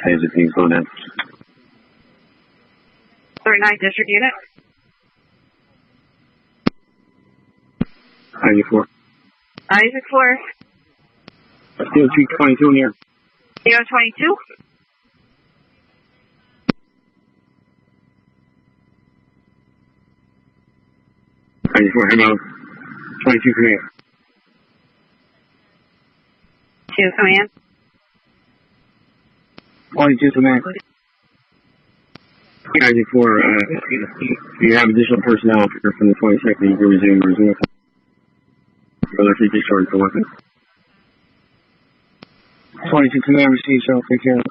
Taser team, slow down. 39 District Unit. 94. 94. Steel 22 in here. 022. Hello. 22 command. 2 command. 22 command. 94, you have additional personnel here from the 22nd. You can resume. Further feed discharge for weapons. 22 command received, so take care of it.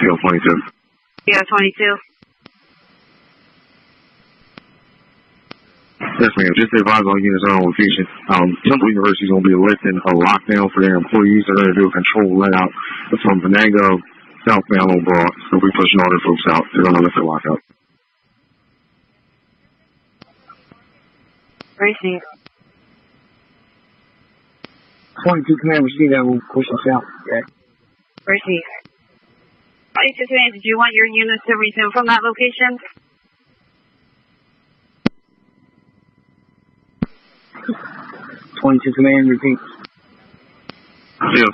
Field 22. Yeah, 22. Yes, ma'am. Just to advise all units on location. Temple University is going to be lifting a lockdown for their employees. They're going to do a control let out from Venango southbound on Broad. So we're pushing all their folks out. They're going to lift the lockout. Receive. 22 command received, that will push us out. Okay. Receive. 22 command, did you want your units to resume from that location? 22 command, repeat. Yes.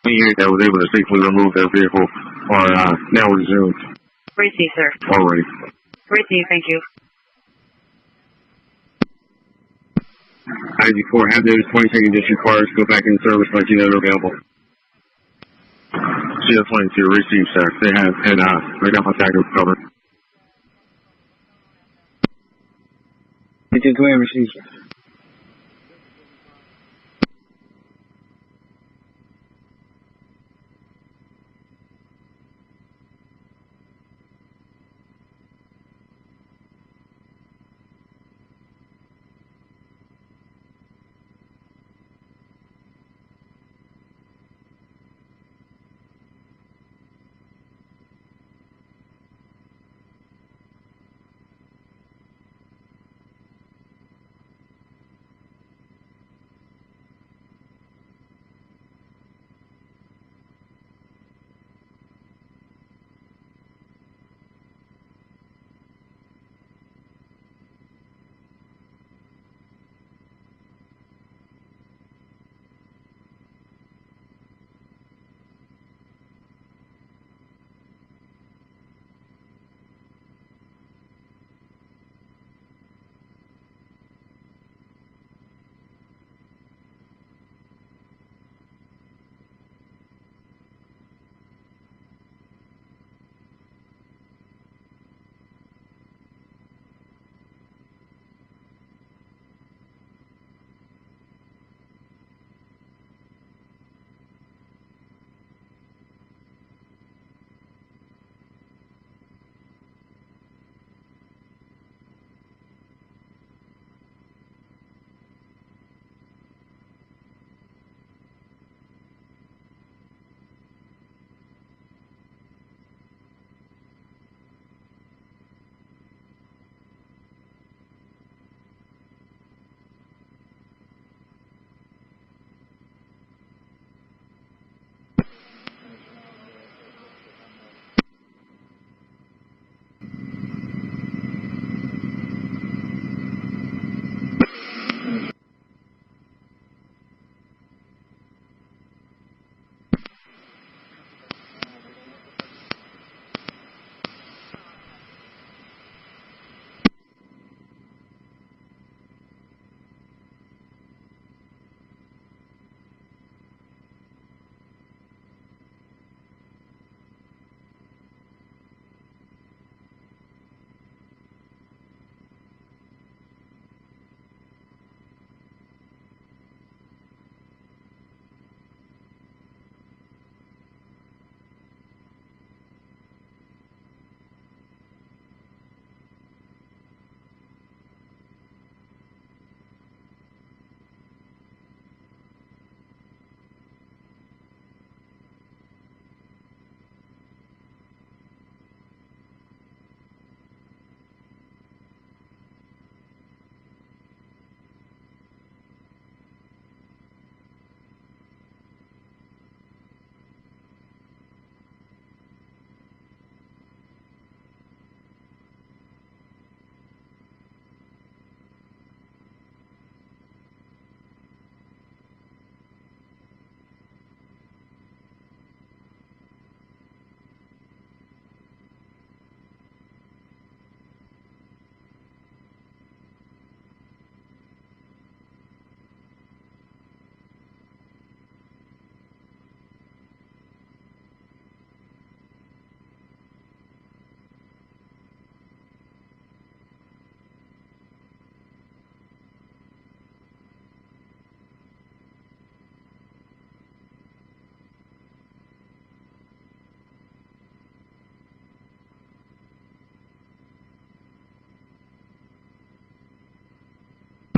The unit that was able to safely remove that vehicle are now resumed. Receive, sir. Already. Receive, thank you. 94, have those 22nd district cars go back in service, let you know they're available. CS22, receive, sir. They have had right off attack cover. 22 command, receive, sir.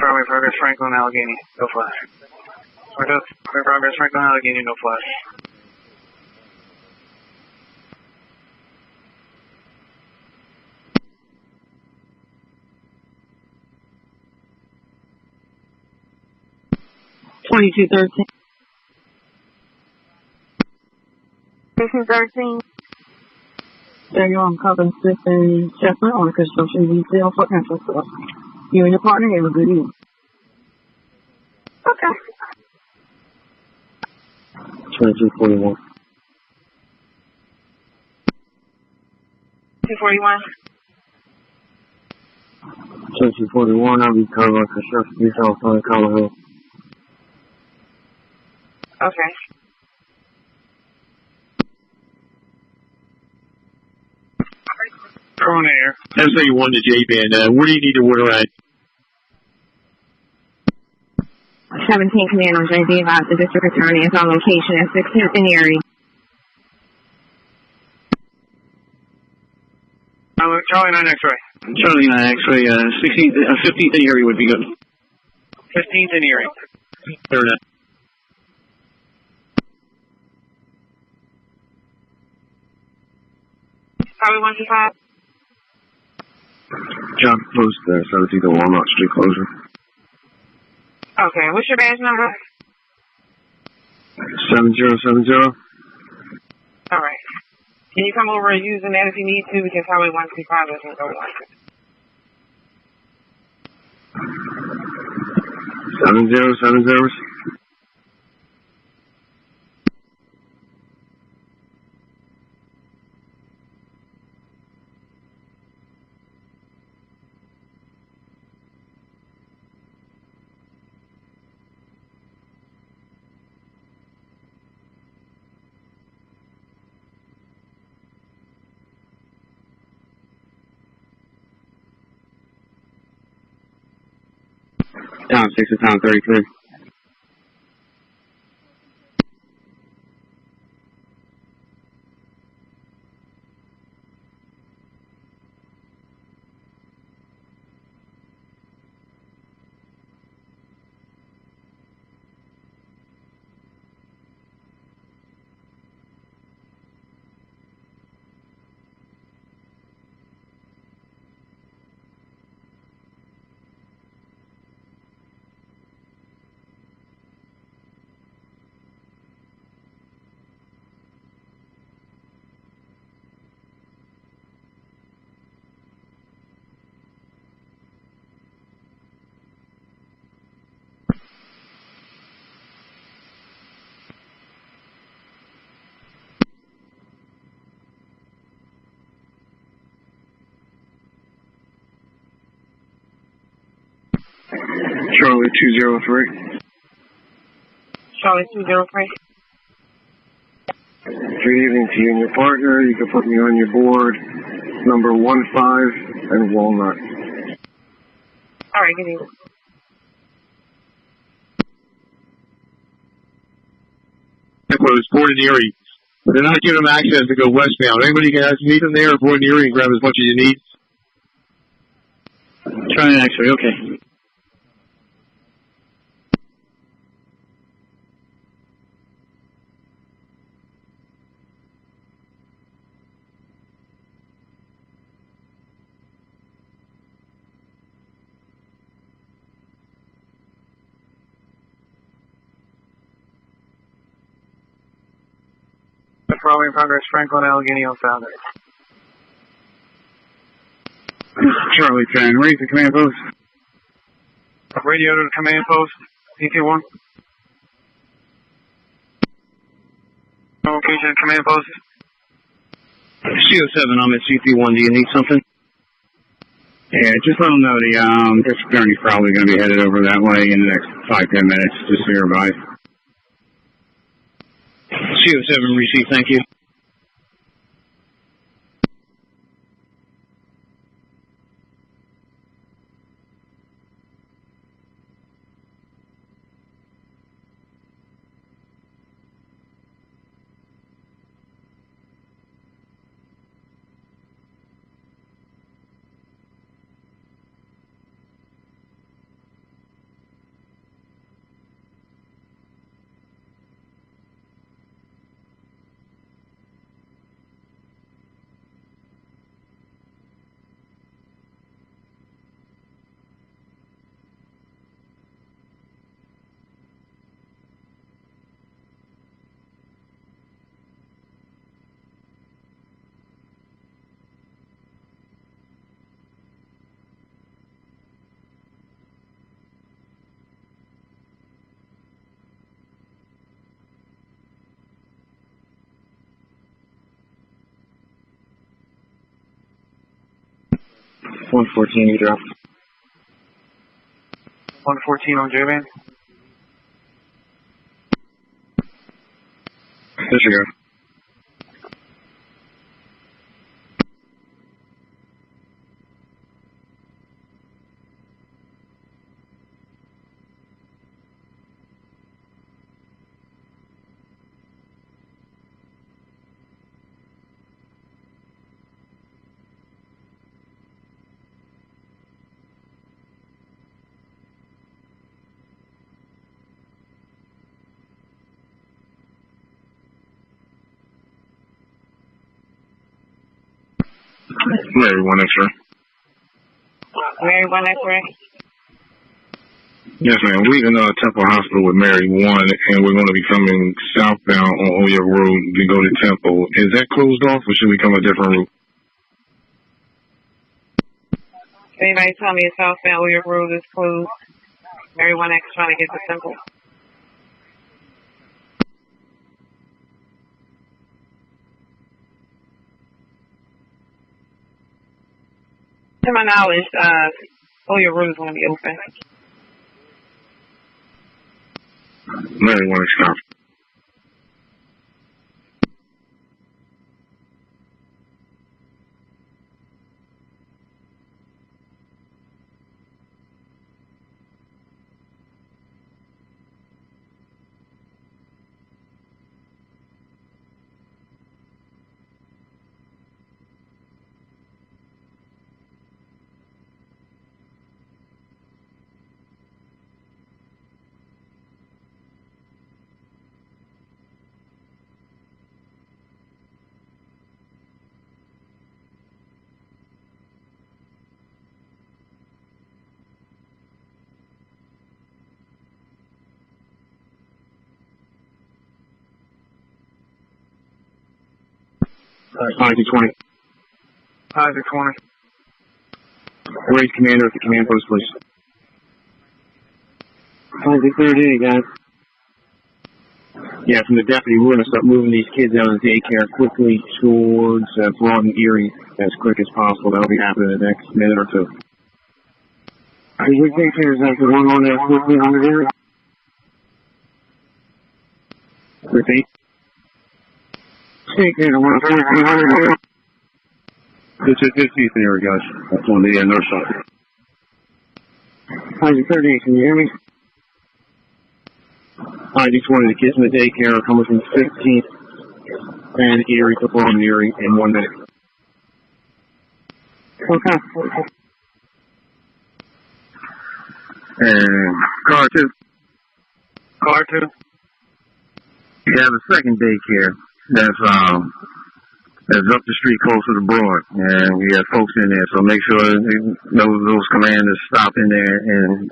Broadway Progress, Franklin, Allegheny, no flash. Broadway Progress, Franklin, Allegheny, no flash. $2213. 2213. Daniel, I'm covering Smith and Chestnut on a construction detail for Central Store. You and your partner have a good evening. Okay. 2241. 241. 2241, I'll be covering construction detail on Colorado. Okay. On air. SWA1 to J-Band, where do you need to order at? 17 Command on JD about the district attorney is on location at 16th and Erie. Charlie 9 X-ray. Charlie 9 X-ray, 15th and Erie would be good. 15th and Erie. Fair enough. Probably 125. John Post there, 17th and Walnut Street closure. Okay, what's your badge number? 7070. All right. Can you come over and using that if you need to? Because Highway 125 doesn't go like it. 7070. Down 6 to town 33. Charlie 203. Charlie 203. Good evening to you and your partner. You can put me on your board. Number 15 and Walnut. All right, good evening. It's Board in Erie. But they're not giving them access to go westbound. Anybody can meet them there or Board in Erie and grab as much as you need. Charlie 9 X-ray, okay. Broadway Progress, Franklin, Allegheny, on Founder. Charlie 10, raise the command post. Radio to the command post, PT1. Location command post. CO7, I'm at CP1. Do you need something? Yeah, just let them know the district attorney's probably going to be headed over that way in the next 5-10 minutes, just so you're advised. CO7 received, thank you. 114, you dropped. 114 on J-Van. Disregard. Mary 1 X-ray. Mary 1 X-ray. Yes, ma'am. We're leaving Temple Hospital with Mary 1, and we're going to be coming southbound on Oya Road to go to Temple. Is that closed off, or should we come a different route? Anybody tell me it's southbound Oya Road is closed? Mary 1X trying to get to Temple. To my knowledge, Oya Road is going to be open. Mary 1 X-ray. 20. 20. Raise commander at the command post, please. 38, guys. Yeah, from the deputy, we're going to start moving these kids out of the daycare quickly towards Broad and Erie as quick as possible. That'll be happening in the next minute or two. Which daycare is that? The one on that 1400 area? Repeat. Daycare, 1400 It's Ethan area, guys. That's on the north side. 38, can you hear me? ID-20, the kids in the daycare are coming from 15th and Erie to Broad and Erie in 1 minute. Okay. And car 2. Car 2. You have a second daycare that's up the street closer to Broad, and we have folks in there. So make sure those commanders stop in there and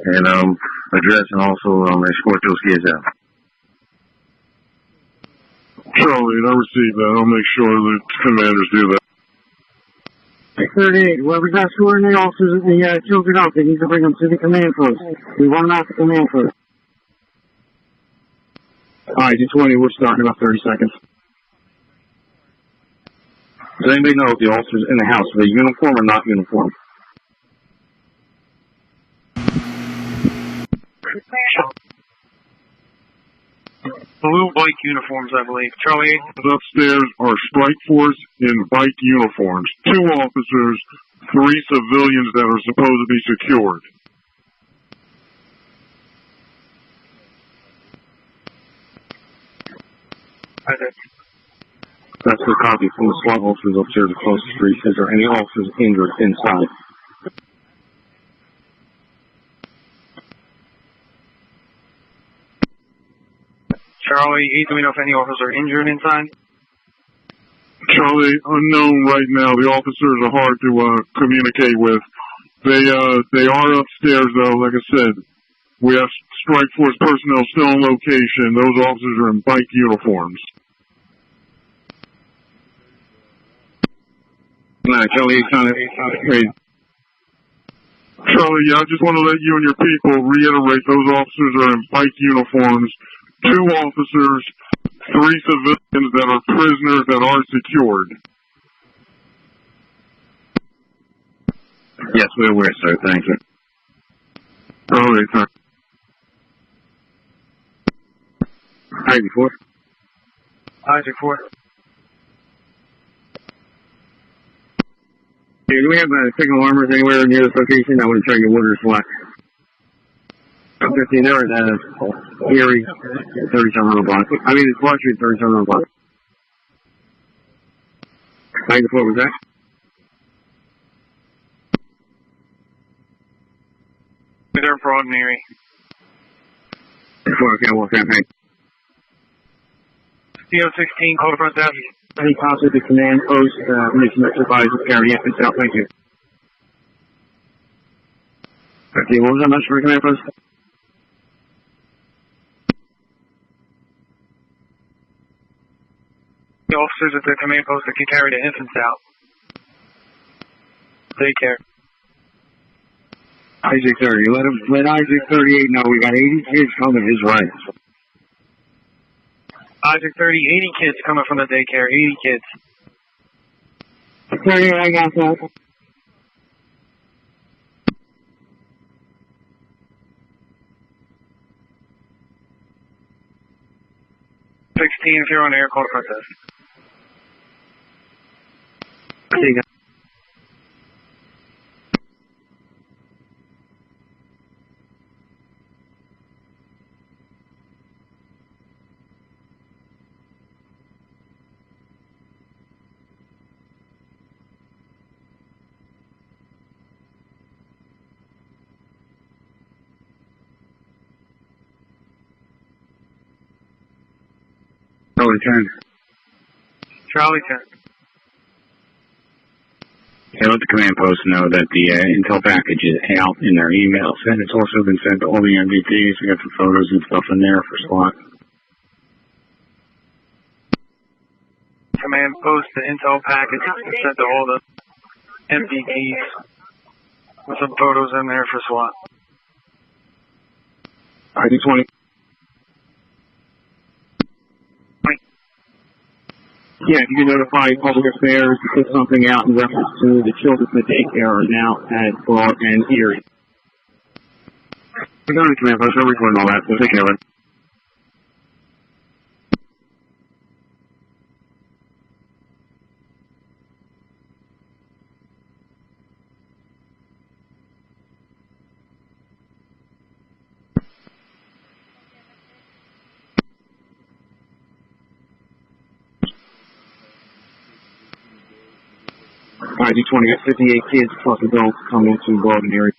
address and also escort those kids out. Charlie, I received that. I'll make sure the commanders do that. 38, whoever's escorting the officers and the children out, they need to bring them to the command post. We want them out the command post. ID-20, we're starting in about 30 seconds. Does anybody know if the officers in the house are they uniform or not uniform? Blue bike uniforms, I believe. Charlie 8. Upstairs are strike force in bike uniforms. 2 officers, 3 civilians that are supposed to be secured. That's the copy from the SWAT officers upstairs across the street. Is there any officers injured inside? Charlie 8, do we know if any officers are injured inside? Charlie, unknown right now. The officers are hard to communicate with. They are upstairs though. Like I said, we have strike force personnel still on location. Those officers are in bike uniforms. Charlie, Charlie, yeah, I just want to let you and your people reiterate those officers are in bike uniforms. 2 officers, 3 civilians that are prisoners that are secured. Yes, we're aware, sir. Thank you. All right, sir. 94. Isaac 4. Hey, do we have signal armors anywhere near this location? I want to try your order SWAT. 15, they're at Erie, 3700 block. I mean, it's Wall Street, 3700 block. 94 was that? They're broad and Erie. 94, okay, well, campaign. CO16, call to front desk. Any cops at the command post, mission advised to carry entrance out, thank you. Okay, what was that message for command post? The officers at the command post that can carry the infants out. Daycare. Isaac 30, let Isaac 38 know we got 80 kids coming his right. Isaac 30, 80 kids coming from the daycare, 80 kids. 38, I got that. 16, if you're on air, call to front desk. There you go. Charlie 10. Charlie 10. Yeah, let the command post know that the intel package is out in their emails, and it's also been sent to all the MVPs. We got some photos and stuff in there for SWAT. Command post, the intel package is sent to all the MVPs with some photos in there for SWAT. ID 20. Yeah, if you can notify public affairs to put something out in reference to the children in the daycare are now at Broad and Erie. We're going to command post, we're recording all that, so take care of it. ID 20 got 58 kids plus adults coming to Broad and Erie.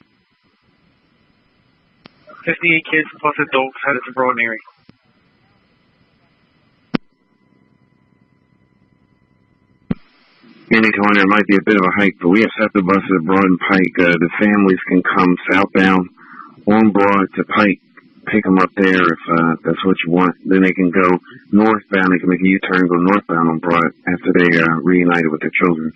58 kids plus adults headed to Broad and Erie. Anytime there might be a bit of a hike, but we have set the buses at Broad and Pike. The families can come southbound on Broad to Pike, pick them up there if that's what you want. Then they can go northbound. They can make a U-turn and go northbound on Broad after they reunited with their children.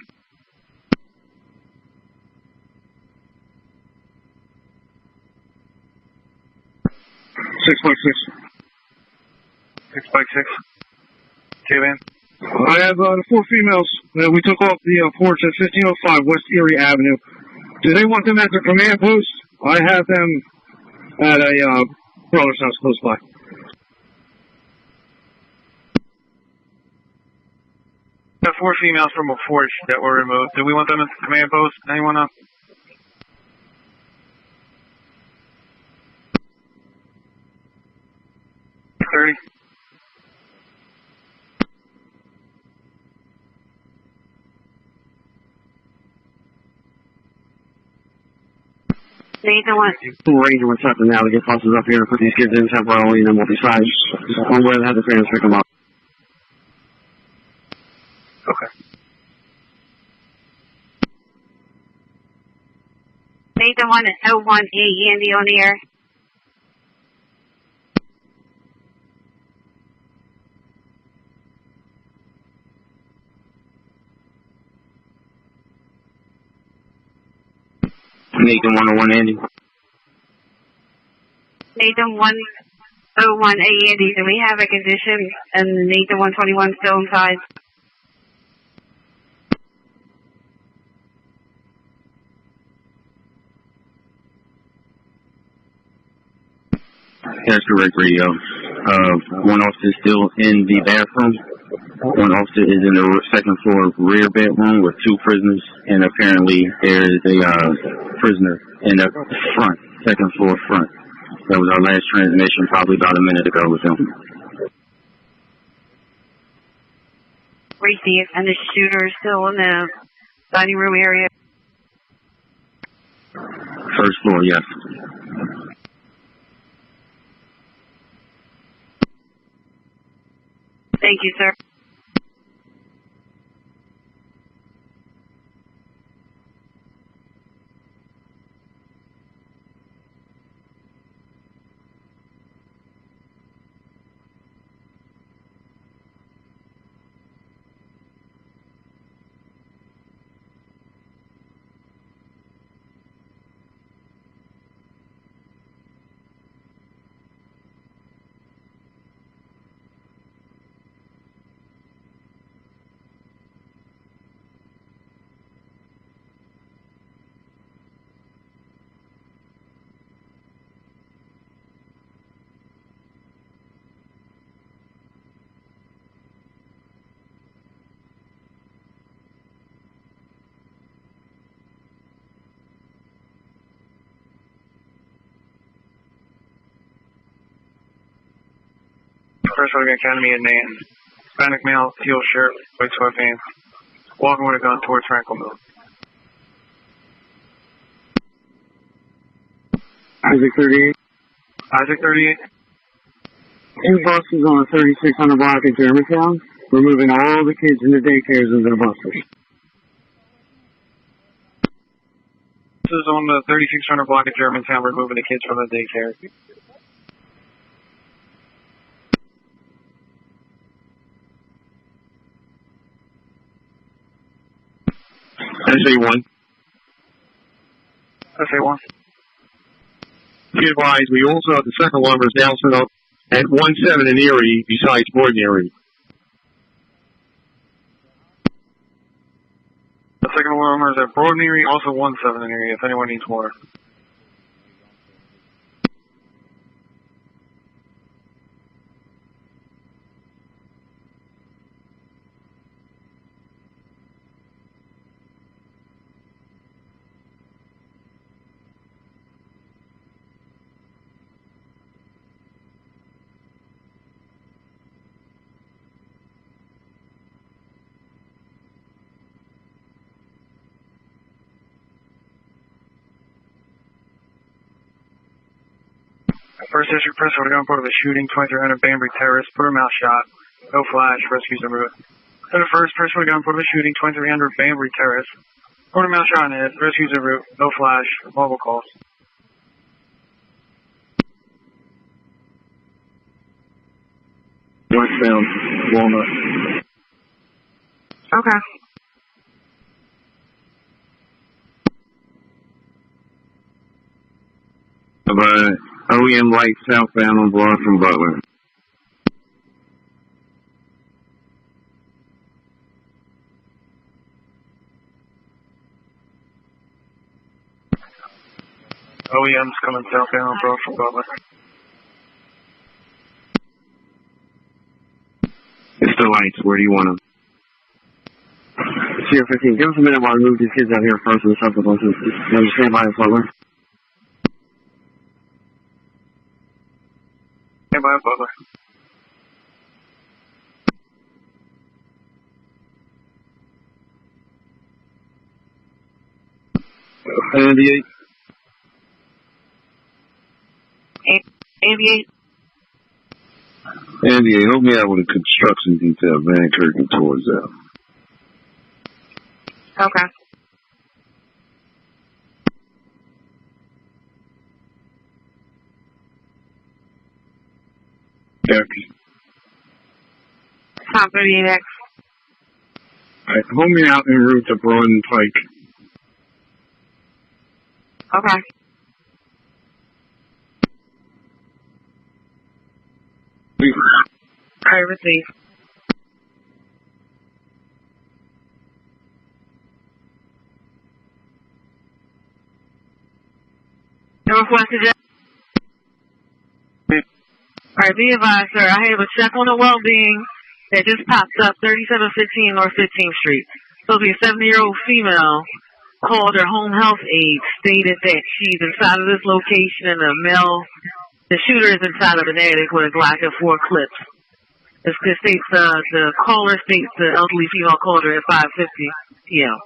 6.6. 6x6. J-Van. I have the 4 females that we took off the porch at 1505 West Erie Avenue. Do they want them at their command post? I have them at a brother's house close by. The 4 females from a porch that were removed. Do we want them at the command post? Anyone else? $30. Nathan, what? Ranger went something now to get buses up here and put these kids in temporarily and then we'll decide on where to have the fans pick them up. Okay. Nathan 1 is 01A Andy on the air. Nathan 101 Andy. Nathan 101A Andy, do we have a condition and Nathan 121 still inside? That's correct, radio. One officer is still in the bathroom. One officer is in the second floor rear bedroom with two prisoners, and apparently there is a prisoner in the front, second floor front. That was our last transmission probably about a minute ago with him. Receive, and the shooter is still in the dining room area. First floor, yes. Thank you, sir. First Oregon Academy in Maine. Hispanic male, teal shirt, white sweatpants. Walking with a gun towards Franklin Mill. Isaac 38. Isaac 38. Two buses on the 3600 block in Germantown. We're moving all the kids in the daycares into the buses. This is on the 3600 block of Germantown. We're moving the kids from the daycare. SA1. SA1. Be advised, we also have the second alarmers now set up at 17 in Erie besides Boyd in Erie. The second alarmer is at Broad in Erie, also 17 in Erie, if anyone needs more. First District Press, we're going for the shooting, 2300 Banbury Terrace, put her mouth shot, no flash, rescues en route. To the first person, we're going for the shooting, 2300 Banbury Terrace, put her mouth shot in the head, rescues en route, no flash, mobile calls. Westbound, Walnut. Okay. About OEM light southbound on Broad from Butler. OEM's coming southbound on Broad from Butler. It's the lights. Where do you want them? Sierra 15, give us a minute while I move these kids out here first and stuff with us. Let me stand by us, Butler. Stand by, Butler. Aviate. Aviate. Aviate, help me out with a construction detail, Van Kirk towards out. Okay. Top 38X. Alright, hold me out en route to Broad and Pike. Okay. Alright, receive. Northwest is Alright, be advised, sir. I have a check on the well-being that just popped up, 3715 North 15th Street. Supposed to be a 70-year-old female called her home health aide, stated that she's inside of this location and the shooter is inside of an attic with a Glock and 4 clips. It states, the caller states the elderly female called her at 5:50 p.m.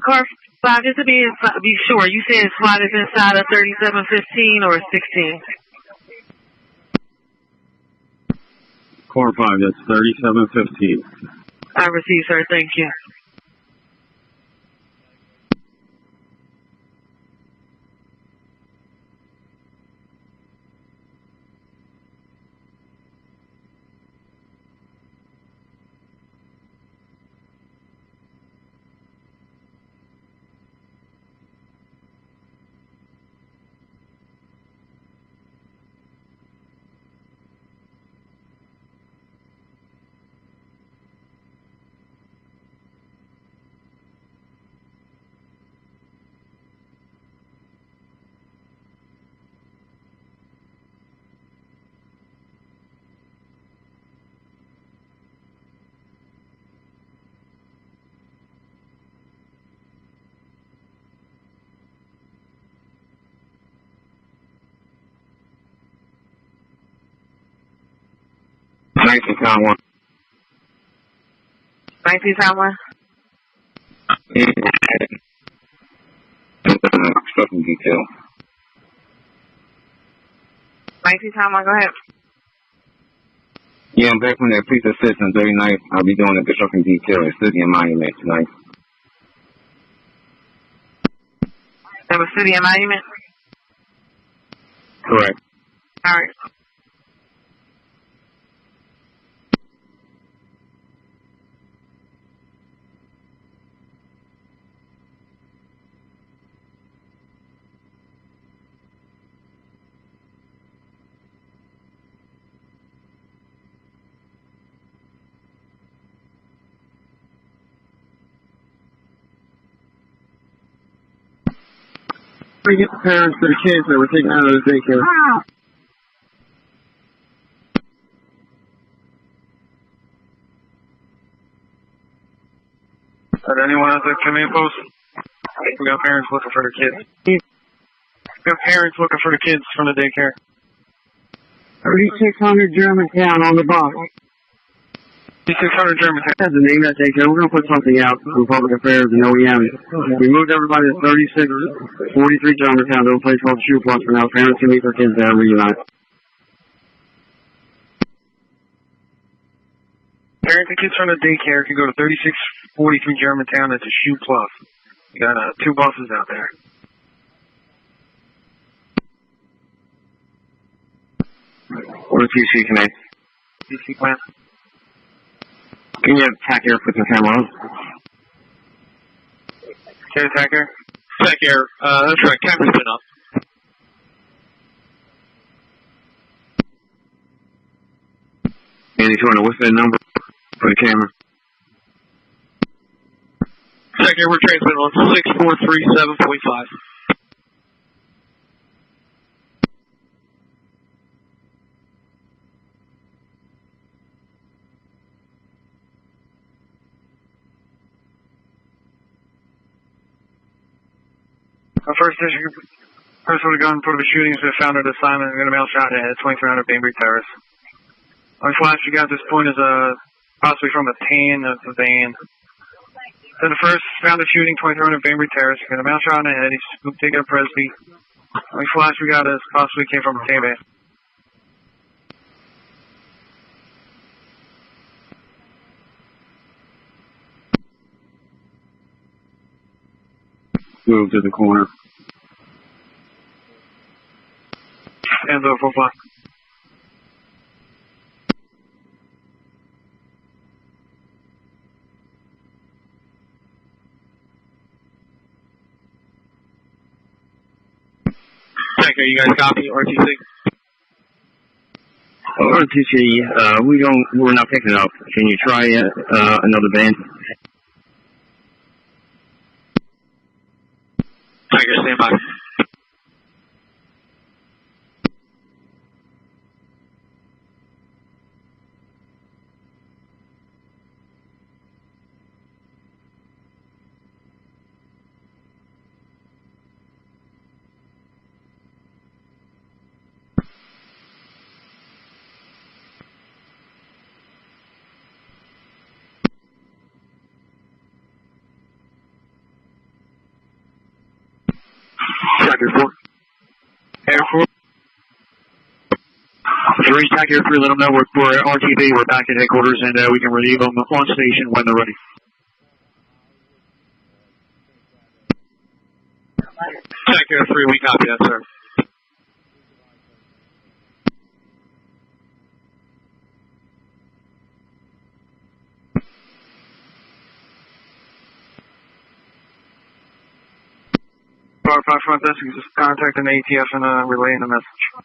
Car 5, just to be sure, you said SWAT is inside of 3715 or 16? Car 5, that's 3715. I received, sir. Thank you. Thank you, Conway. 19 Conway? Construction detail. 19 Conway, go ahead. Yeah, I'm back from that police assistant 39th. I'll be doing the construction detail at City and Monument tonight. That was City and Monument? Correct. All right. We get the parents for the kids that were taken out of the daycare. Did anyone at the command post? We got parents looking for their kids. We got parents looking for the kids from the daycare. 3600 Germantown on the box. 3600 Germantown. That's the name of that daycare. We're going to put something out from Public Affairs and OEM. We moved everybody to 3643 Germantown to a place called Shoe Plus for now. Parents can meet their kids there and reunite. Parents and kids from the daycare can go to 3643 Germantown. That's a Shoe Plus. You got 2 buses out there. Or the TC Connect. TC plan. Can you have TAC Air put the camera on? Okay, TAC Air. TAC Air, that's right, camera's been up. Andy Turner, what's that number for the camera? TAC Air, we're transmitting on 6437.5. First district person with a gun for the shooting has been found at assignment and going to be shot at 2300 Bainbridge Terrace. Only flash you got at this point is possibly from a tan of the van. Then the first found the shooting 2300 Bainbridge Terrace. Got a mouth shot in the head. He's scooped taken a Presby. Only flash we got is possibly came from a tan van. move to the corner. And full fly. Tanker, you guys copy RTC? RTC, we're not picking up. Can you try another band? Tanker, stand by. Tanker 4. Air 4. 3, Tanker 3, let them know we're at RTB, we're back at headquarters, and we can relieve them on station when they're ready. Tanker 3, we copy that, sir. Bar 5 front desk, just contacting ATF and relaying the message.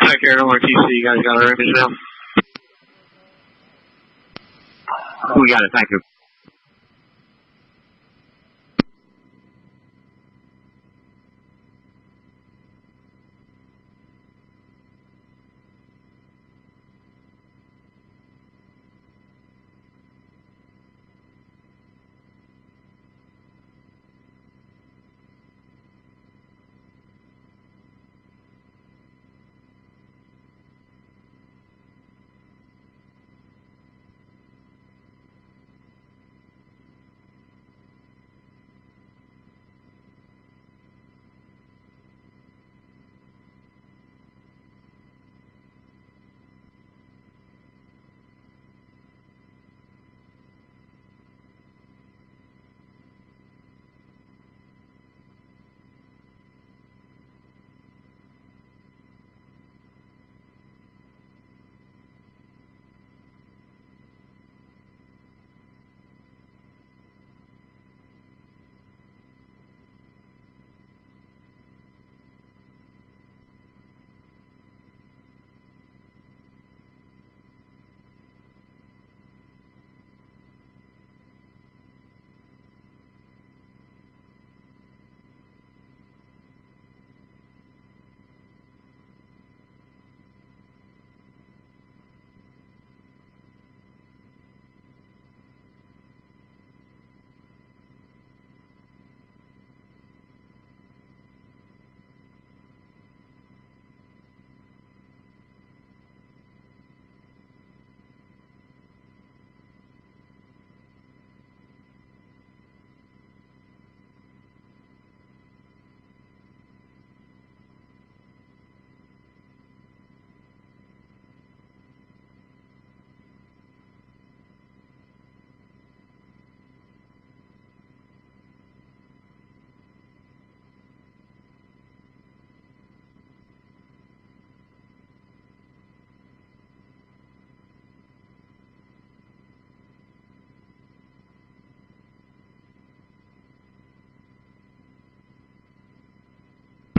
Tanker, RTC, you guys got our image now? We got it, thank you.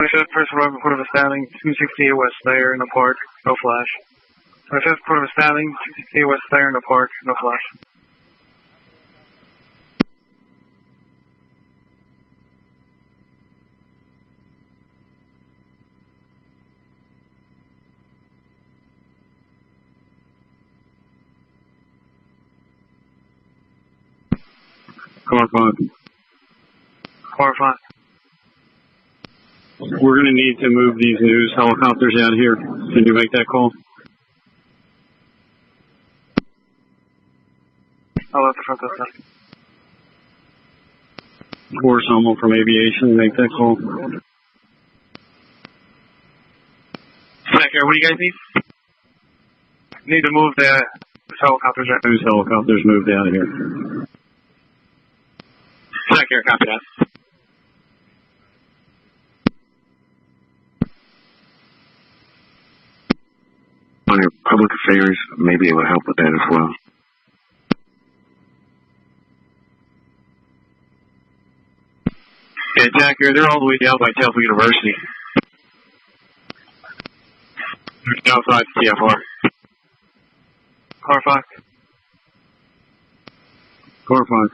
25th, person report of a stabbing, 268 West Thayer in the park, no flash. 25th, report of a stabbing, 268 West Thayer in the park, no flash. Car 5. Car 5. We're going to need to move these news helicopters out here. Can you make that call? I'll let the front desk know. Or someone from aviation make that call. Second, what do you guys need? Need to move the helicopters out. News helicopters moved out of here. Second, copy that. On your public affairs, maybe it would help with that as well. Yeah, Jack, they're all the way down by Temple University. They're outside the TFR. Car 5. Car 5.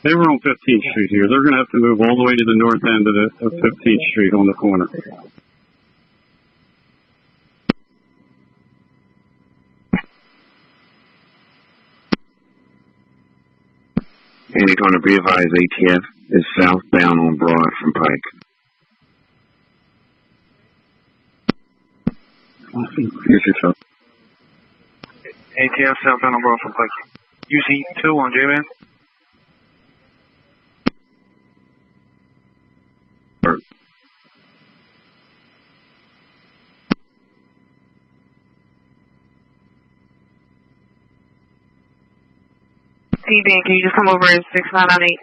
They were on 15th Street here. They're going to have to move all the way to the north end of 15th Street on the corner. And you're going to be advised ATF is southbound on Broad from Pike. Yes, sir. ATF southbound on Broad from Pike. UC2 on J-Man. T-Bank, can you just come over at 6998?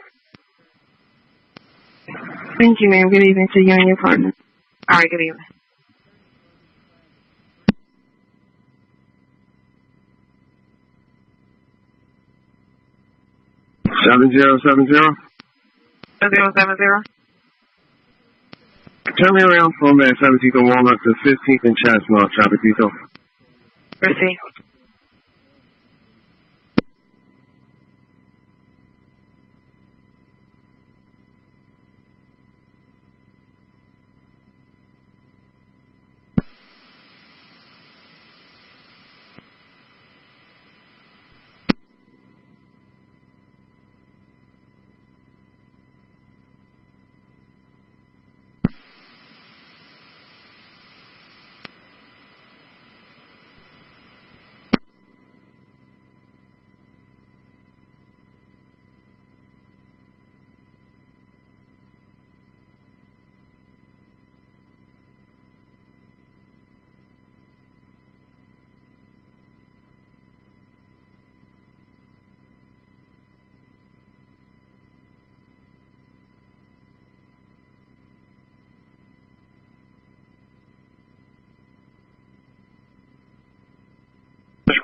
Thank you, ma'am. Good evening to you and your partner. All right, good evening. Seven zero. 7070? Turn me around for a minute. 17th and Walnut to 15th and Chestnut. Traffic detail. Receive.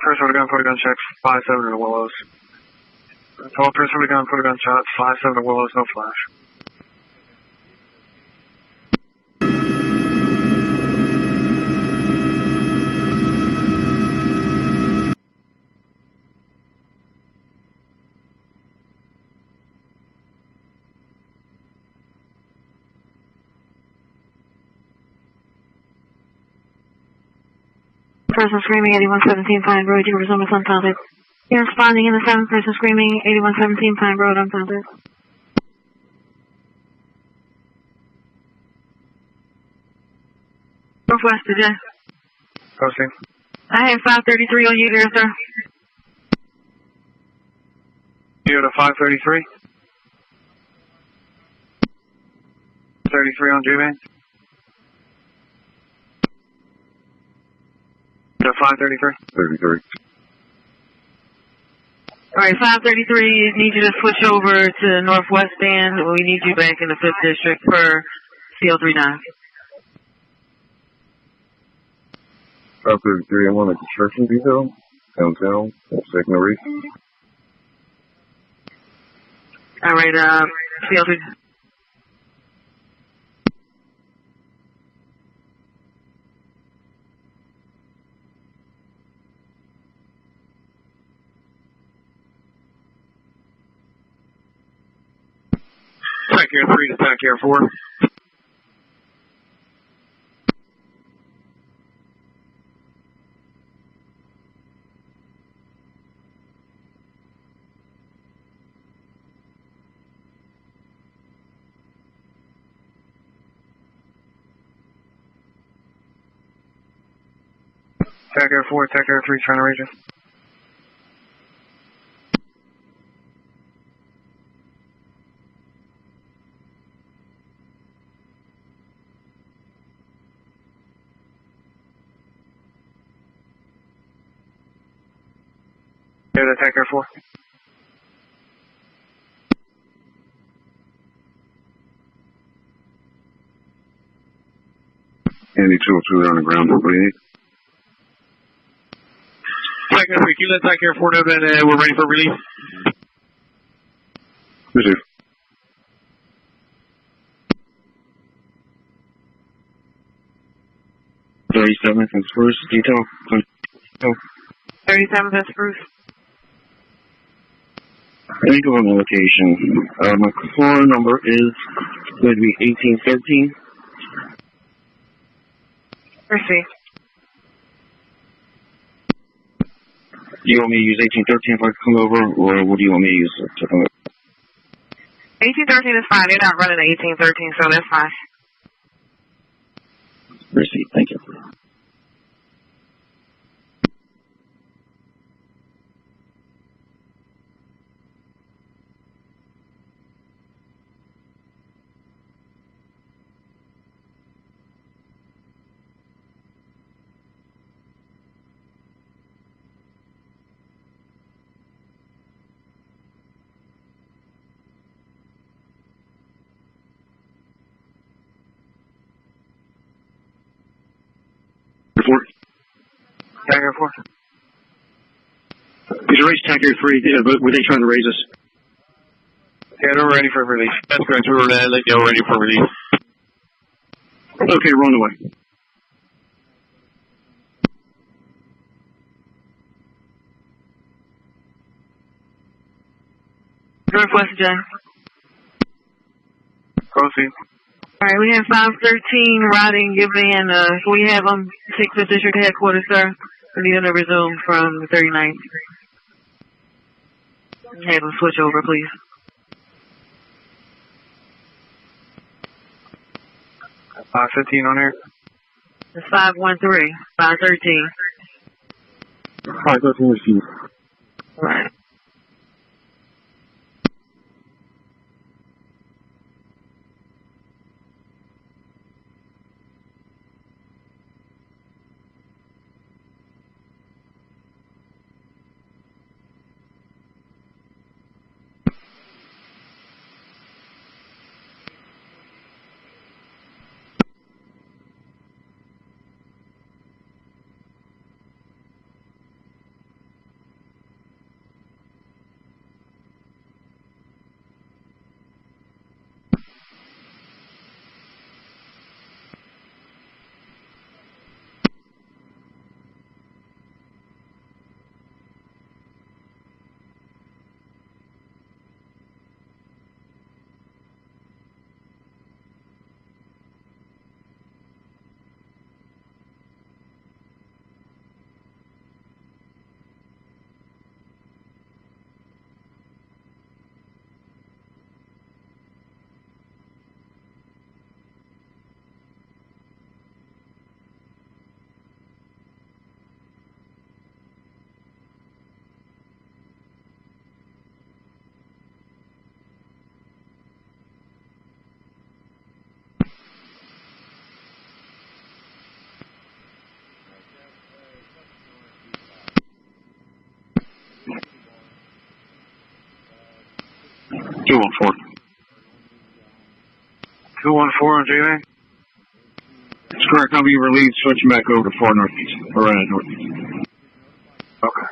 First order gun, put a gun checks, 5-7 in the Willows. 12 first order gun, put a gun shots, 5-7 in the Willows, no flash. Person screaming 8117 Pine Road, you resume as unfounded. You're responding in the 7th person screaming 8117 Pine Road, unfounded. Northwest to J. Posting. I have 533 on you there, sir. You to 533. 33 on J-Man. To 533. 33. Alright, 533, need you to switch over to Northwest Band. We need you back in the 5th District for CL39. 533, I'm on a construction detail. Downtown. Second reach. All right, CL2. Attack Air 3, Attack Air 4. Attack Air 4, Attack Air 3, trying to reach us. Yeah, Attack Air 4. Andy 202 on the ground. What do you need? Attack Air 3, can you let Attack Air 4 know that we're ready for relief? Receive. '37th and Spruce, detail. 37th and Spruce. I think of a location. My floor number is going to be 1813. Receive. Do you want me to use 1813 if I come over, or what do you want me to use to come over? 1813 is fine. They're not running at 1813, so that's fine. Receipt, thank you. Report. Attack Air 4. These are raised Attack Air 3, but were they trying to raise us? Yeah, they're ready for relief. That's correct. We were letting you know ready for relief. Okay, we're on the way. Northwest Jen. Proceed. All right, we have 513 riding. Give in. We have them 6th District Headquarters, sir. We need them to resume from the 39th. Have them switch over, please. Uh, 15 on air. It's 513. 513. 513 received. All right. Two on 4. 214 on J-Van. That's correct. I'll be relieved. Switching back over to 4 Northeast. Or Northeast. Okay.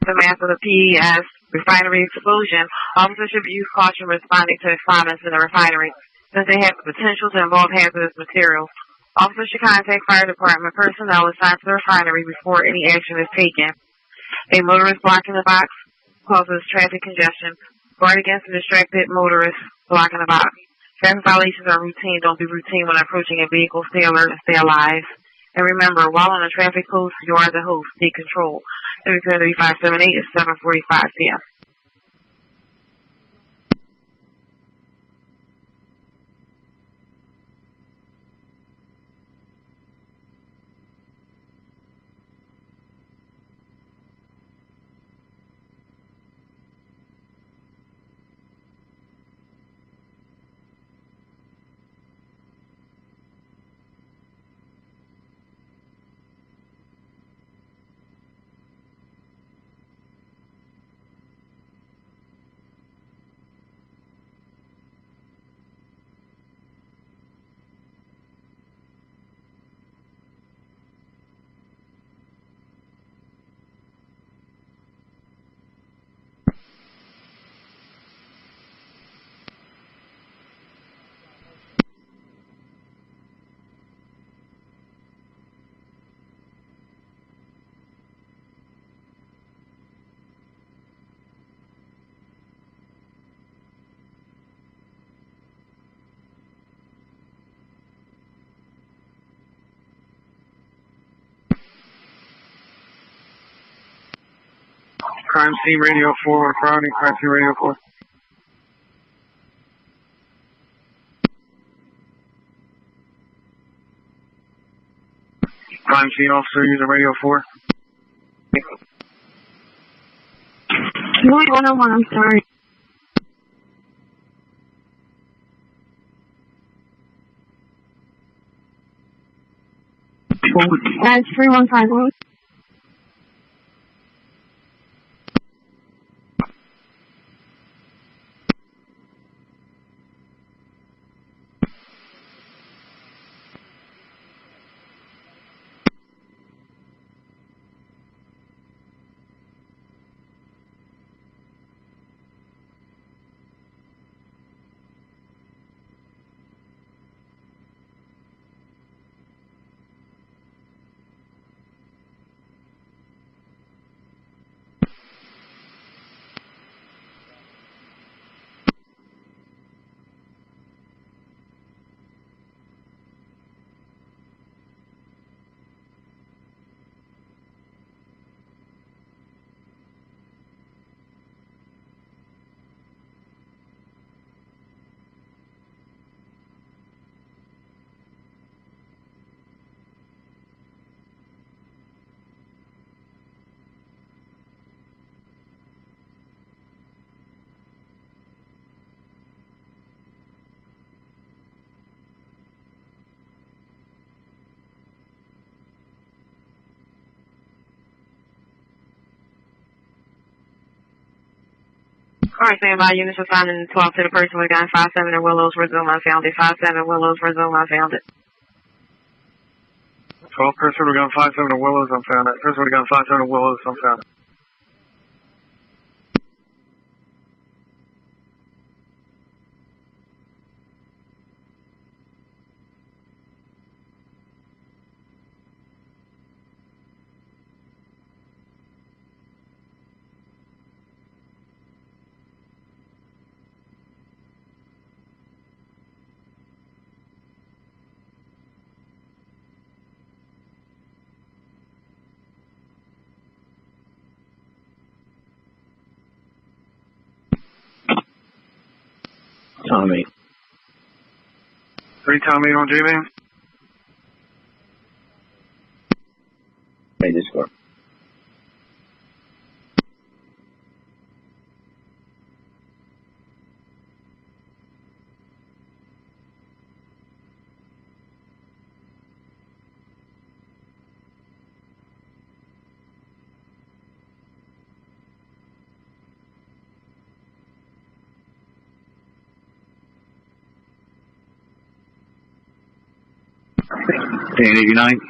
aftermath of the PES refinery explosion, officers should use caution responding to explosions in the refinery, since they have the potential to involve hazardous materials. Officers should contact fire department personnel assigned to the refinery before any action is taken. A motorist blocking the box causes traffic congestion. Guard against a distracted motorist blocking the box. Traffic violations are routine. Don't be routine when approaching a vehicle. Stay alert and stay alive. And remember, while on a traffic post, you are the host. Take control. 3578 is 7:45 p.m. Crime scene radio 4, Crowley, crime scene radio 4. Crime scene officer using radio 4. No, 101, I'm sorry. That's 3151. Alright, stand by. Units responding 12 to the person with gun 57 in Willows. Resume unfounded. 57 Willows. Resume unfounded. 12 person with gun 57 in Willows, unfounded. Person with gun 57 in Willows, unfounded. Tommy. 3 Tommy on J-Band. Hey, this score. Dan 89.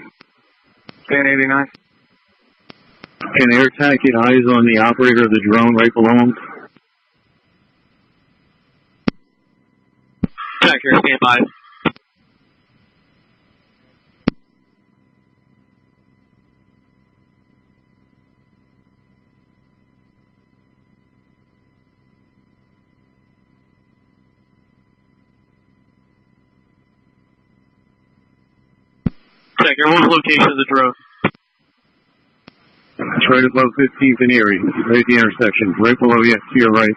Dan 89. Can AirTag get eyes on the operator of the drone right below him? Check here, stand by. Check here, what was the location of the drone? It's right above 15th and Erie, right at the intersection, right below you, to your right.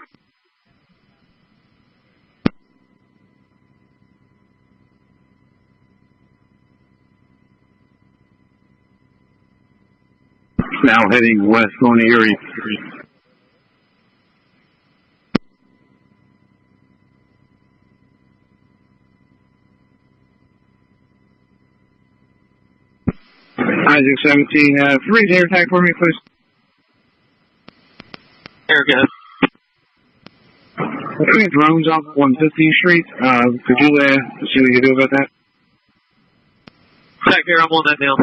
Now heading west going to Erie. Isaac 17, freeze AirTag for me, please. Here, go ahead. Okay, drones off 115th Street. Could you see what you do about that? Check here, I'm on that now.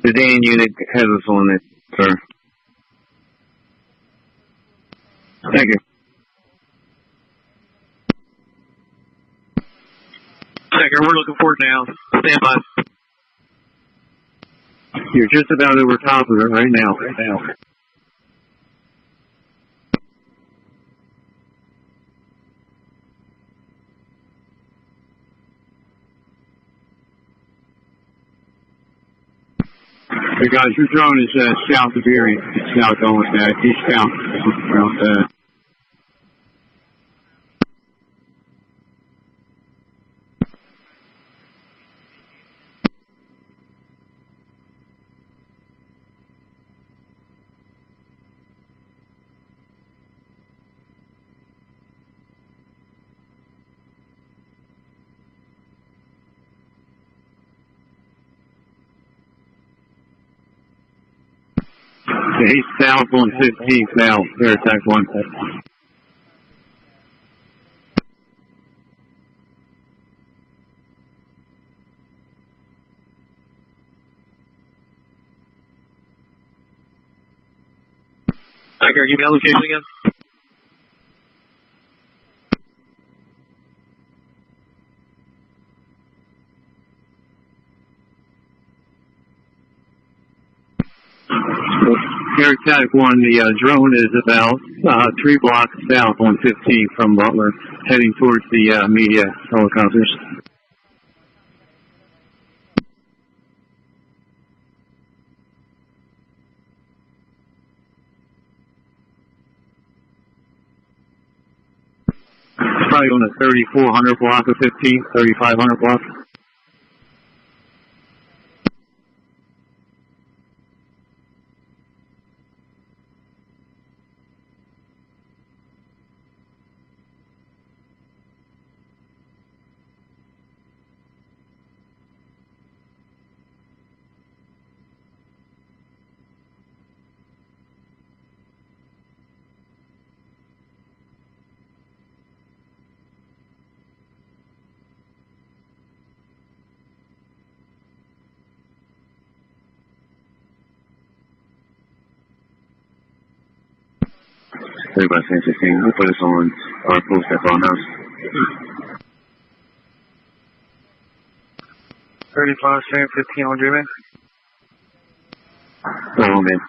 The Dan unit has us on it, sir. Thank you. Check here, we're looking for it now. Stand by. You're just about over top of it right now. Hey guys, your drone is south of Erie. It's south going east south. Around, he's south on 15th now. AirTag 1. Check here, give me that location again. AirTag 1, the drone is about 3 blocks south on 15 from Butler, heading towards the media helicopters. It's probably on the 3400 block of 15, 3500 block. Everybody saying 16. We'll put this on our post at Farmhouse. 35, 15 on Dreaming. Go on, man.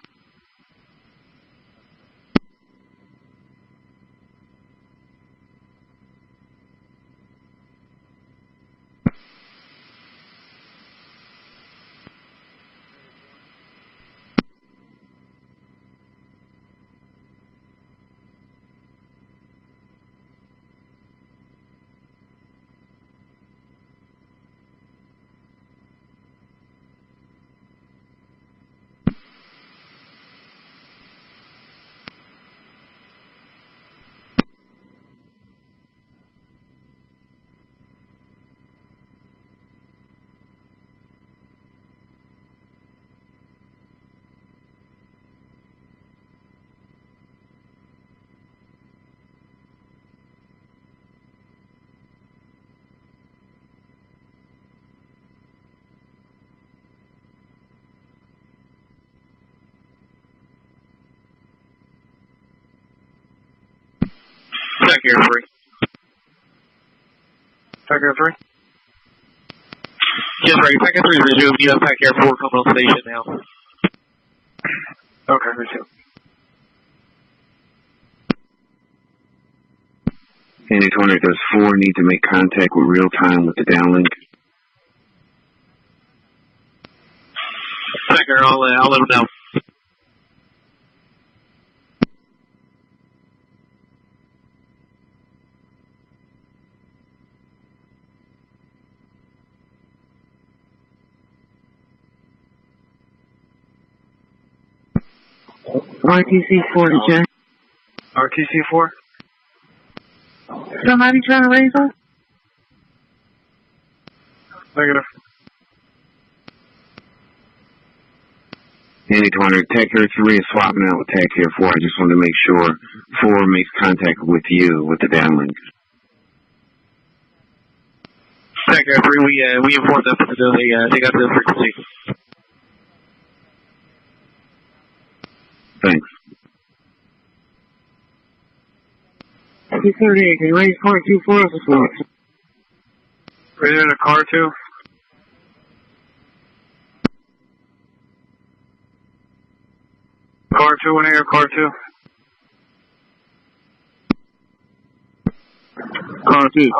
Pack Air 3. Pack Air 3? Yes, right. Pack Air 3 is resumed. You have Pack Air 4 coming on station now. Okay, resume. Any 20, does 4 need to make contact with real time with the downlink? Pack Air, I'll let them know. RTC-4 to check. RTC-4? Somebody trying to raise us? Negative. Any 20, Tech Air 3 is swapping out with Tech Air 4. I just wanted to make sure 4 makes contact with you with the downlink. Pack Air 3, we informed them that they got the frequency. Thanks. 238, can you raise car 2 for us as well? Ready to car 2? Car 2, 1 air, car 2. Car 2.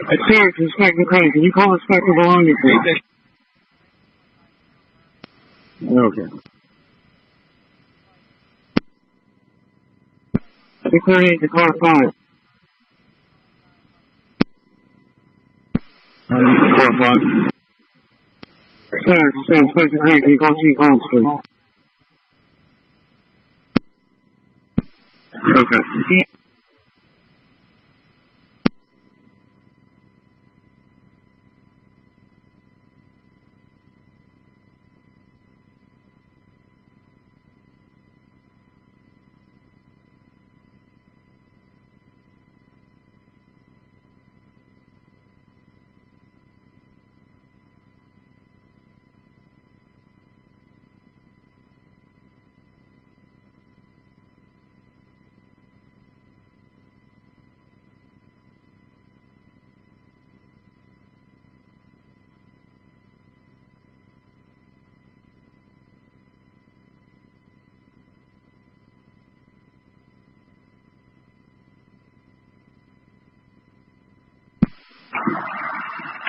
It's Sarah from Inspector Crane. Can you call Inspector Bologna, please? Okay. 238 to car 5. Car 5. Sir, Inspector Crane, can you call C calls, please? Okay.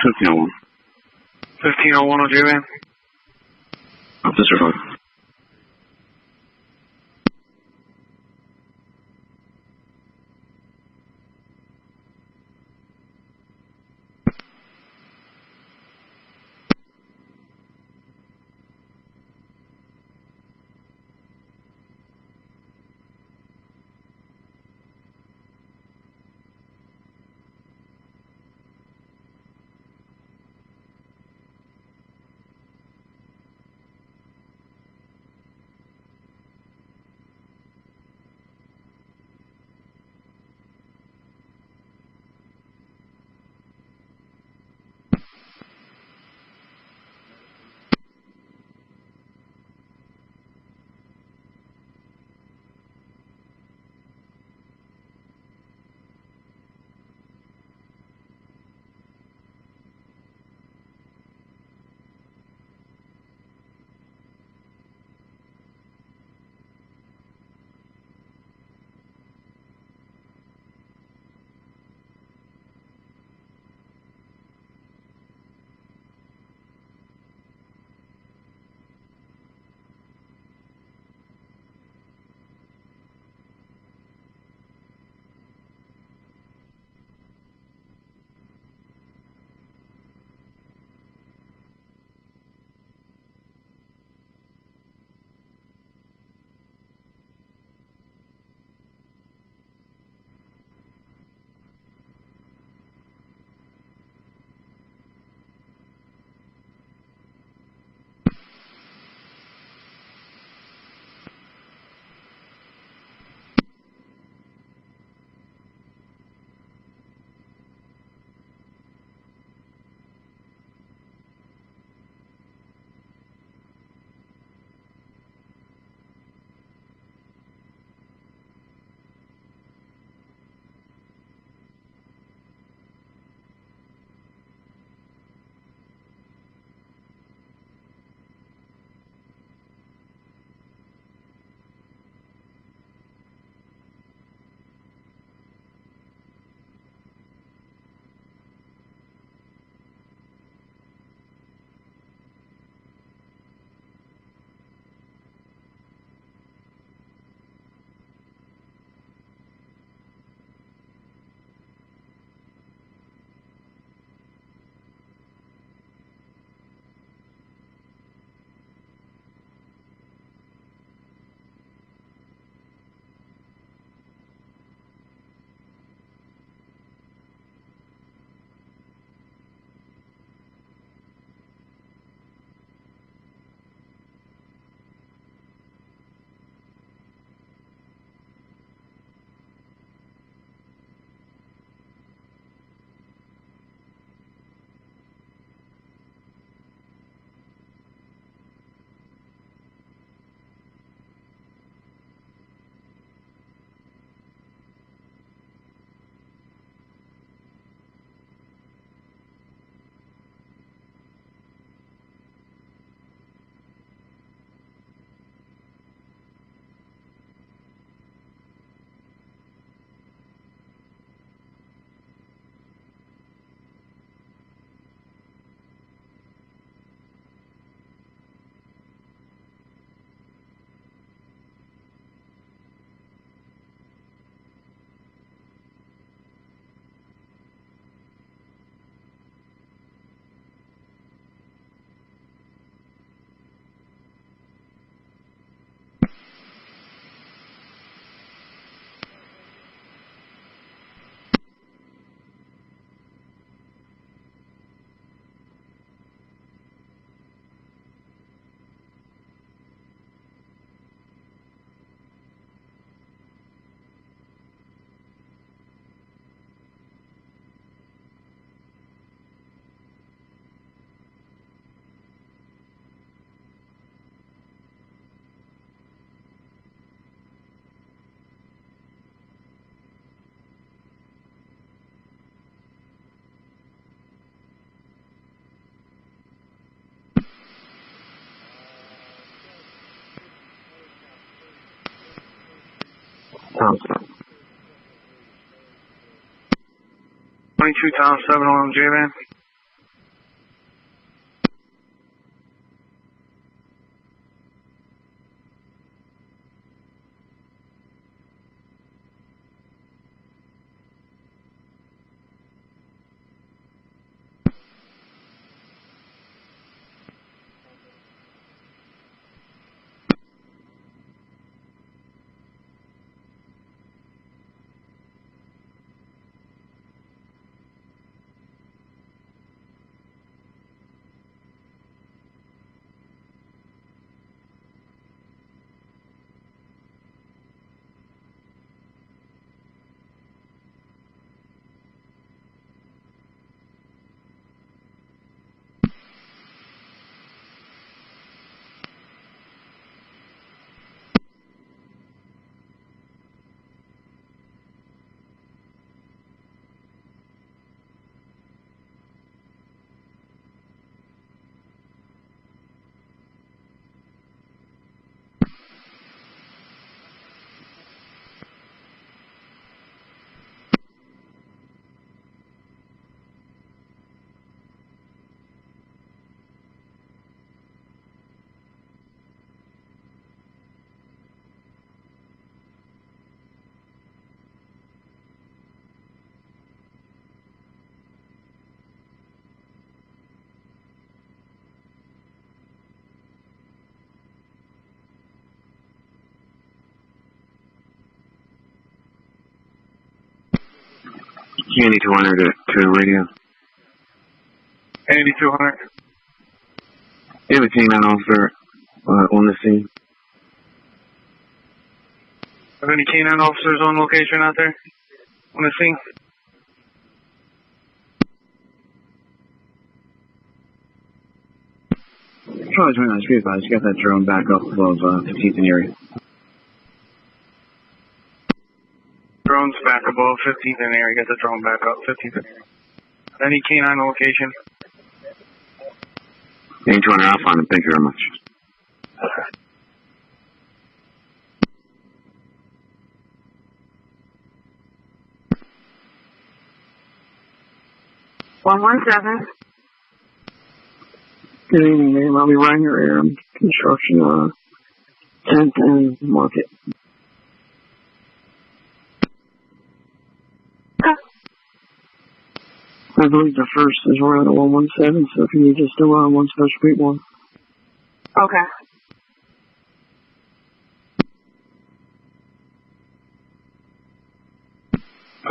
Okay, 1501 on J-Man. Officer 5. Tom 7. 22 Tom 7 on J-Man. Candy 200 to radio. 8200. You have a K9 officer on the scene. Have any K9 officers on location out there? On the scene? Charlie 29 street advised. You got that drone back up above 15th and Erie. Drone's back above 15th and Erie. Got the drone back up 15th and Erie. Any K9 location? 8200, I'll find him. Thank you very much. Okay. Good evening, ma'am. I'll be right here, Air Construction, 10th and Market. I believe the first is around 117, so if you need just go on one special street one. Okay.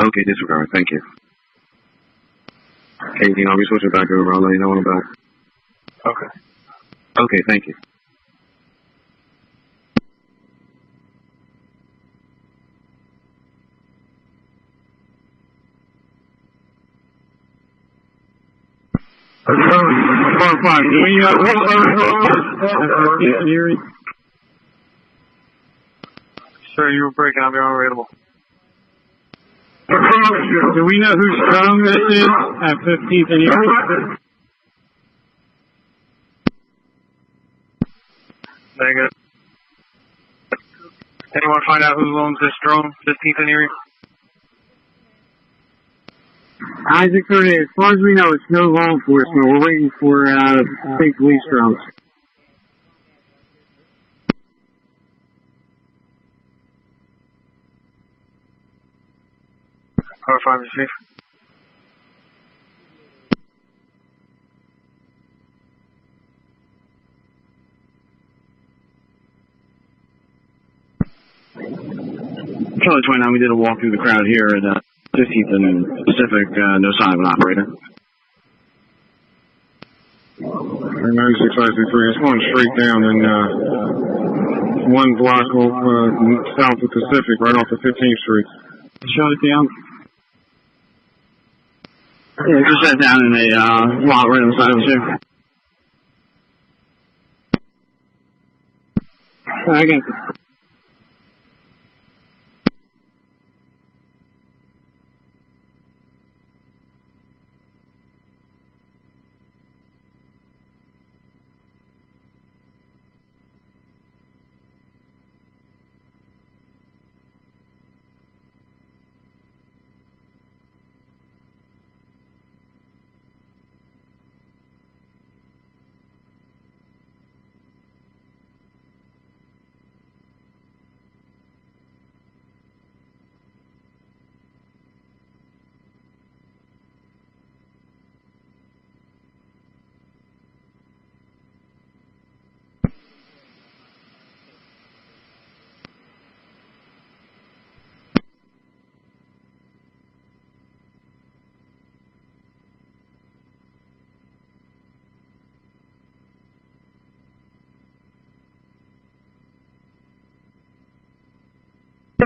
Okay, disregard. Thank you. Anything, I'll be switching back over. I'll let you know when I'm back. Okay. Okay, thank you. Sir, you were breaking up. You're unavailable. Do we know whose drone this is at 15th and Erie? Negative. Anyone find out who owns this drone, 15th and Erie? Isaac 38, as far as we know, it's no law enforcement. We're waiting for state police drones. Power 5 receive. Charlie 29, we did a walk through the crowd here at 15th and Pacific. No sign of an operator. 9653. It's going straight down in one block south of Pacific, right off of 15th Street. Shut it down. Yeah, just sat down in a lot right on the side of the ship. I got you.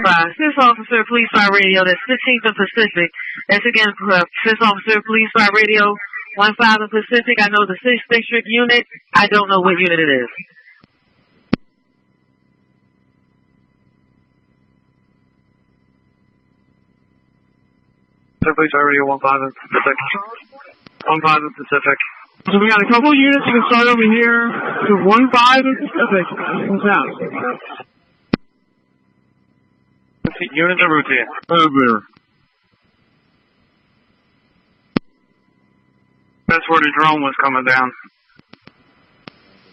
Fifth Officer, Police Fire Radio, that's 15th and Pacific. That's again, Fifth Officer, Police Fire Radio, 15 and Pacific. I know the 6th District unit. I don't know what unit it is. Police Fire Radio, 15 and Pacific. 15 and Pacific. So we got a couple units. You can start over here to 15 and Pacific. What's out? Units en route here. There. That's where the drone was coming down.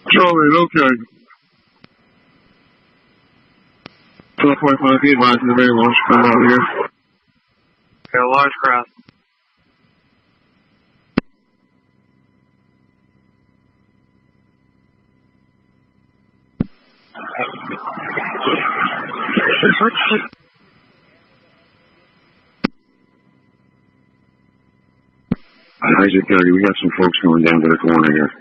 Charlie, okay. 12.5 feet, advising the very launch come out here. Got a large crowd. Isaac 30, we got some folks going down to the corner here.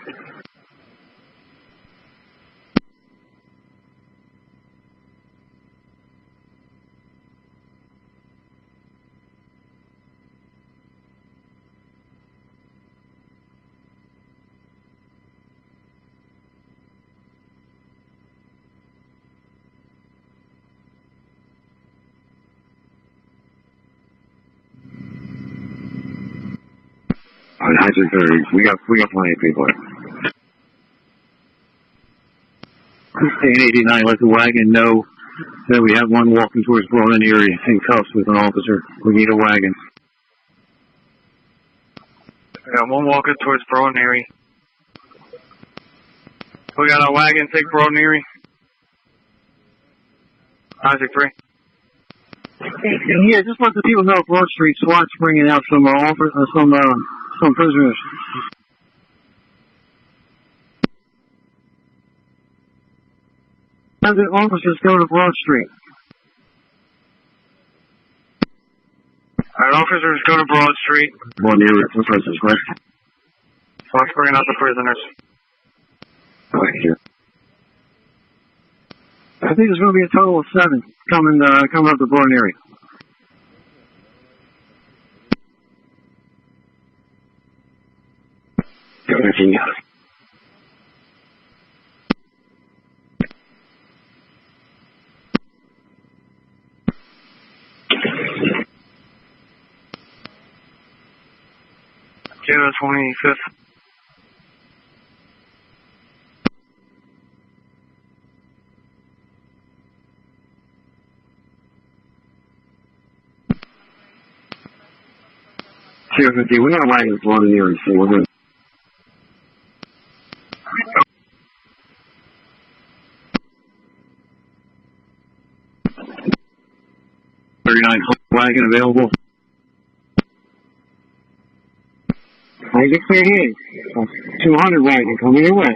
Isaac 30, we got plenty of people here. 89, let the wagon know that we have one walking towards Broad and Erie in cuffs with an officer. We need a wagon. Yeah, one walking towards Broad and Erie. We got a wagon, take Broad and Erie. Isaac 3. Yeah, just let the people know Broad Street SWAT's bringing out some some prisoners. Have the officers go to Broad Street. Alright, officers go to Broad Street. One near it, looks like this way. SWAT's bringing out the prisoners. Right here. I think there's going to be a total of 7 coming up to Broad and Erie. Anything else? Kilo 25th. Kilo 50, we got wagons Broad and Erie, so we're good. Wagon available. Isaac 38, 200 wagon coming your west.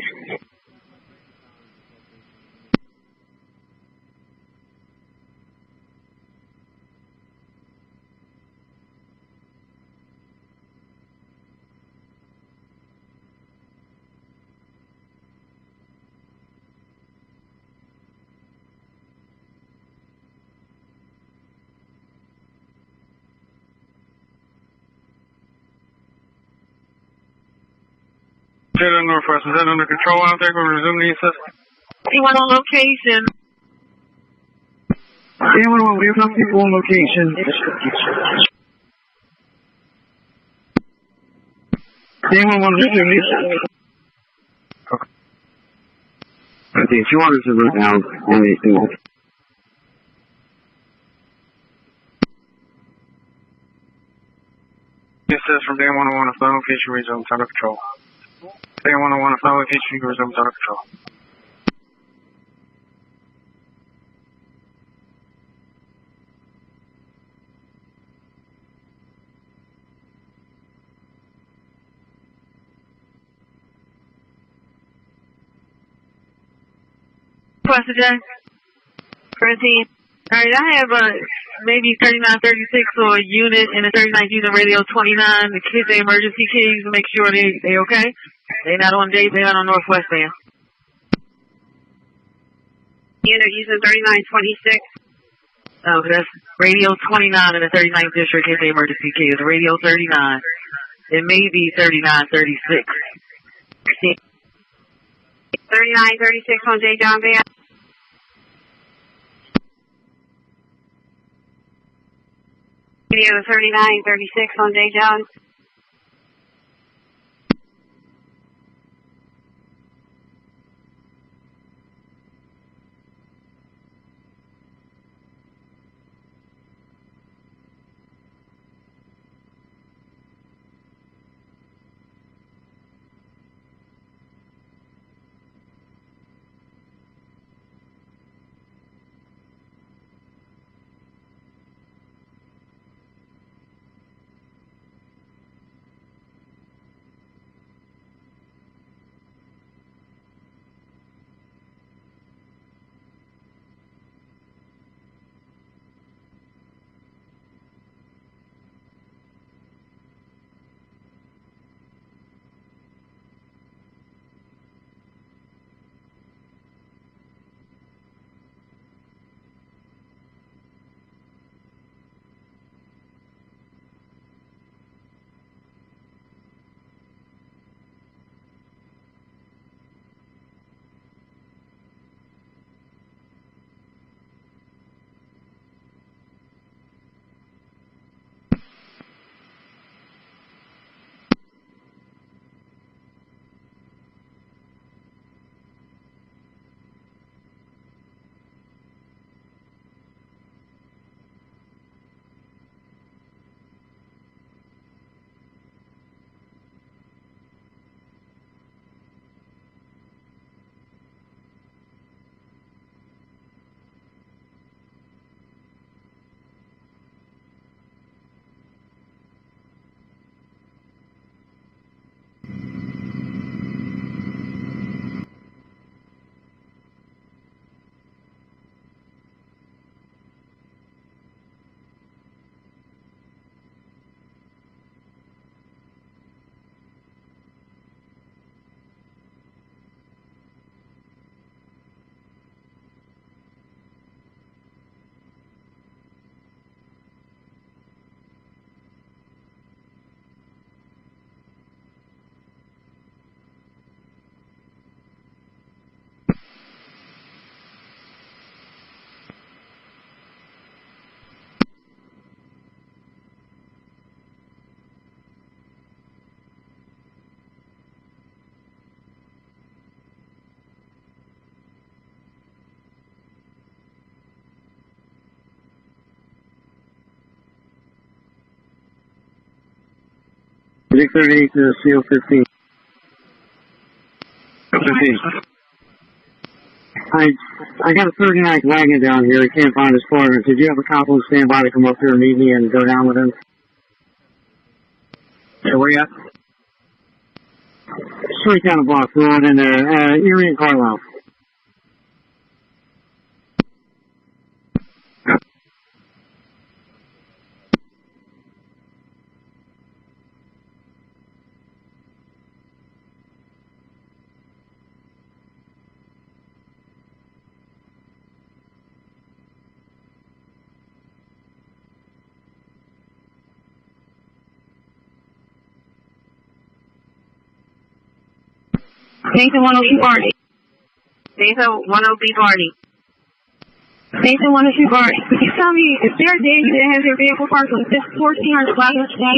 Kilo Northwest, is that under control out there? Going to resume the assist? Anyone on location? Anyone, we have some people on location. Anyone want to resume the assist? Okay, 200 to route down on anything else. Assist from Dan 101 if no location resumes under control. Dan 101 if no location resumes under control. President. 13. Alright, I have maybe 3936 or a unit in the 39th unit radio 29. The kids, the emergency keys, to make sure they okay. They're not on date, they're not on Northwest band. Unit using 3926. Oh, that's radio 29 in the 39th district hit the emergency case. Radio 39. It may be 3936. 3936 on J. John Bay. Radio 3936 on J. John. Dick 38 to CO 15. 15. I got a 39th wagon down here. He can't find his partner. Did you have a cop on standby to come up here and meet me and go down with him? Yeah, where you at? Straight down the block, going in there. Erie and Carlisle. Station 102 Barney. Station 102 Barney. Station 102 Barney. Could you tell me, is there a day that has your vehicle parked on 1400 block of Street?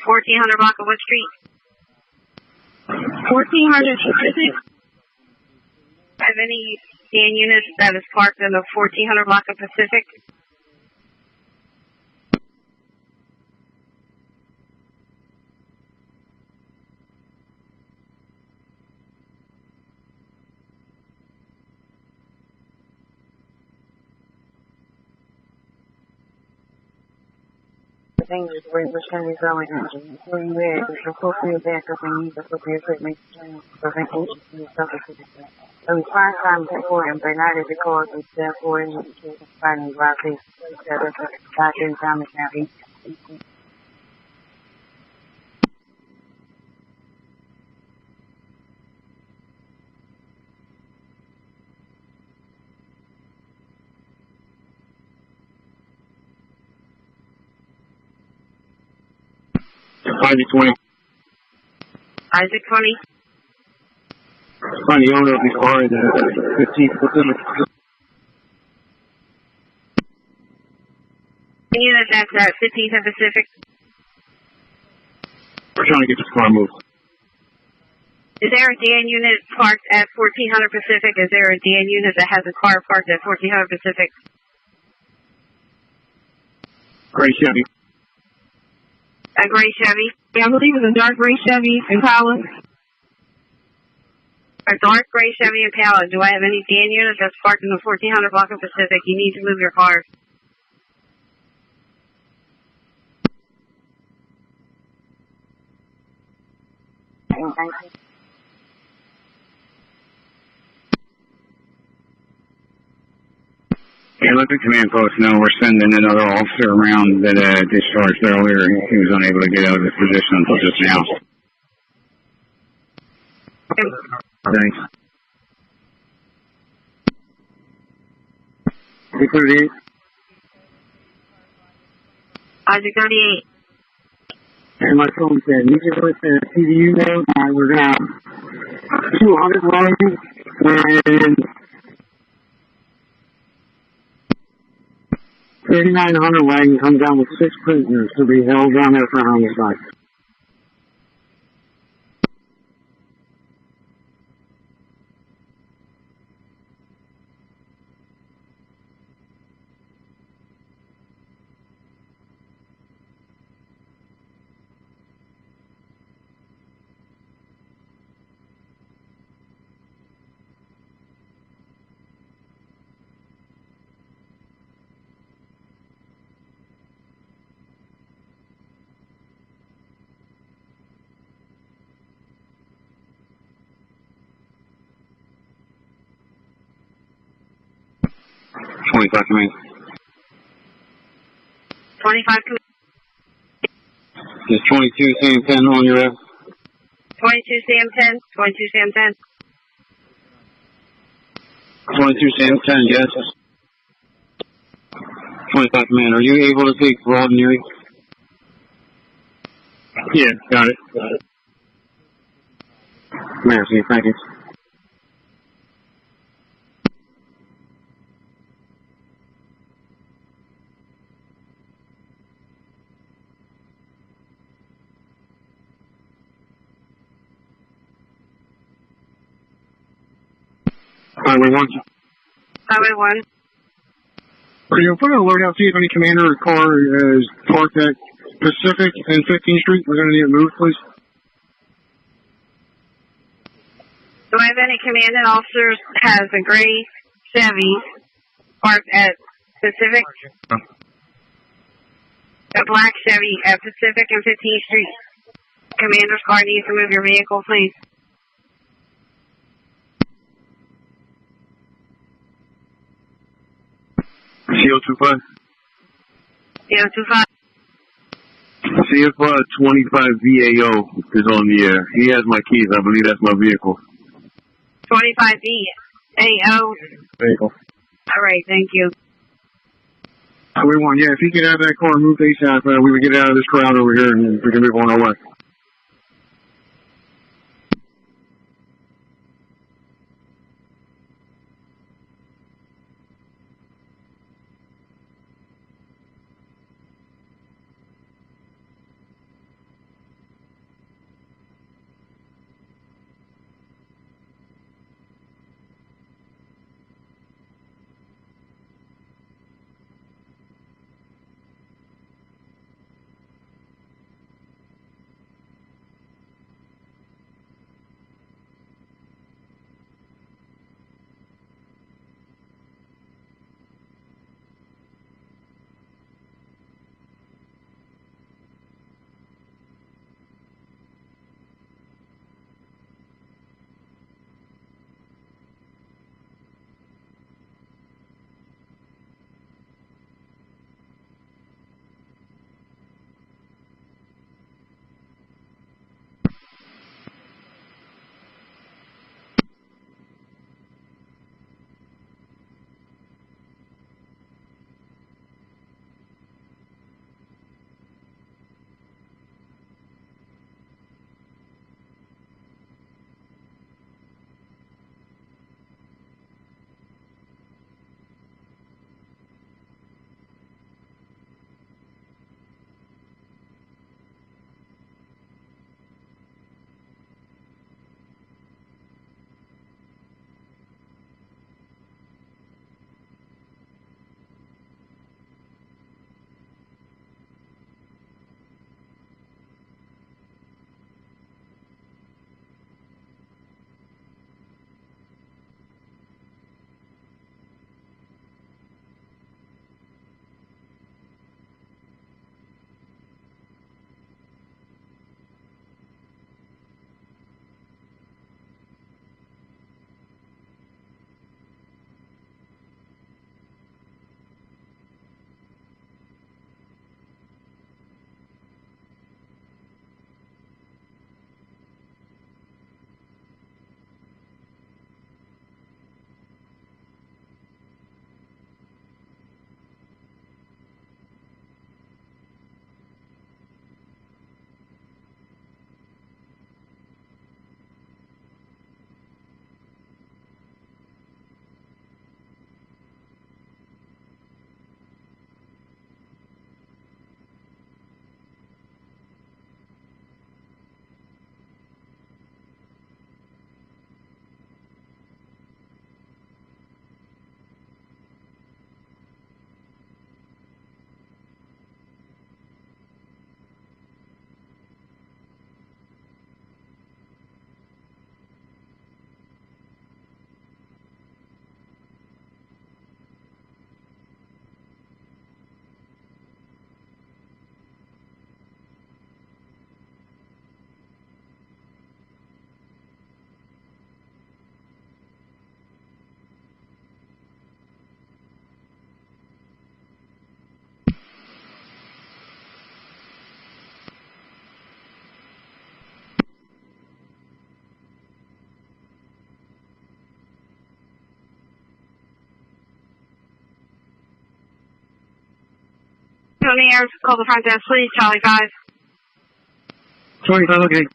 1400 block of what street? 1400 Pacific. Have any Dan units that is parked in the 1400 block of Pacific? Dangerous rate which can result in injury. Where you at is appropriate backup and use appropriate equipment to prevent injury to yourself or to the person. The response time is important, but not as a cause of death or injury to the fighting drive case. Doctor time is now 8. Isaac 20. Isaac 20. Find the owner of the car at 15 Pacific. Unit, that's at 15th and Pacific. We're trying to get this car moved. Is there a DN unit parked at 1400 Pacific? Is there a DN unit that has a car parked at 1400 Pacific? Gray Chevy. A gray Chevy. Yeah, I believe it's a dark gray Chevy Impala. A dark gray Chevy Impala. Do I have any DN units that's parked in the 1400 block of Pacific? You need to move your car. Yeah, let the command post know we're sending another officer around that discharged earlier. He was unable to get out of his position until just now. Thanks. 38. Isaac 38. And my phone said, you just put the CDU now. We're going to have 200 lines and 3,900 wagon comes down with 6 prisoners to be held down there for homicide. Command. 25. Is 22 Sam 10 on your F? 22 Sam 10. 22 Sam 10. 22 Sam 10, yes. 25 Command, are you able to take broad and Erie? Yeah, got it. Mercy, thank you. Highway 1. Highway 1. Are you put an alert out, see if any commander or car is parked at Pacific and 15th Street? We're going to need it moved, please. Do I have any commanding officers has a gray Chevy parked at Pacific? A black Chevy at Pacific and 15th Street. Commander's car needs to move your vehicle, please. CO25. CO25. CF 25 VAO is on the air. He has my keys. I believe that's my vehicle. 25B AO. Vehicle. All right, thank you. Highway 1, yeah, if he could have that car moved ASAP, we would get out of this crowd over here and we can move on our way. to the air, call the front desk, please, Charlie 5. Charlie 5, okay.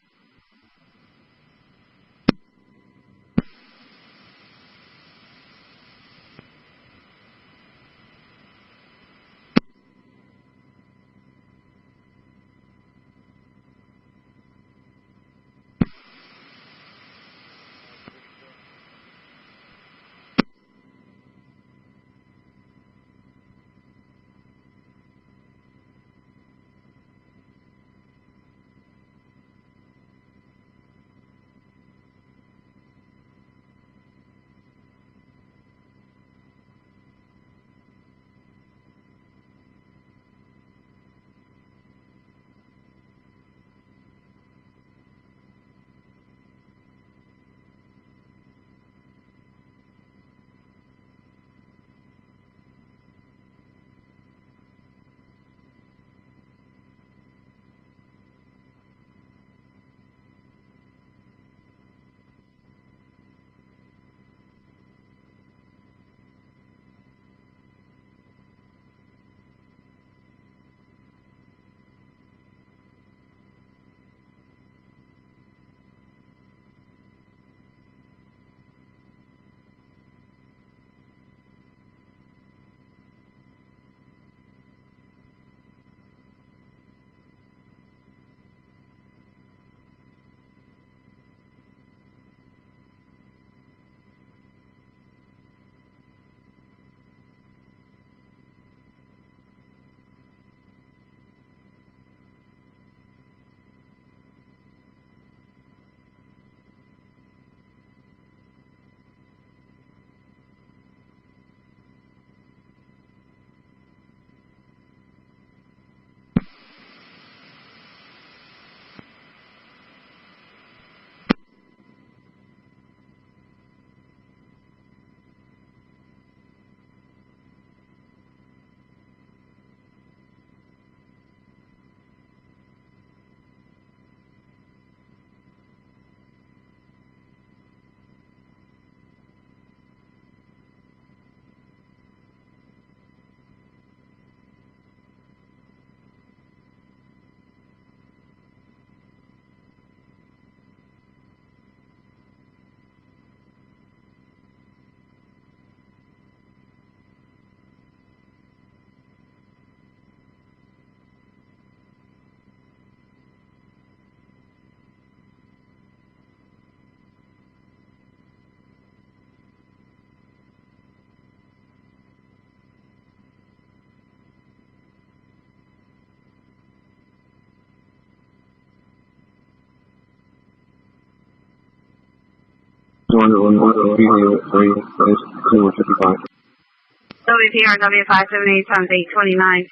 WPRW 578 times 829.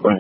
Right.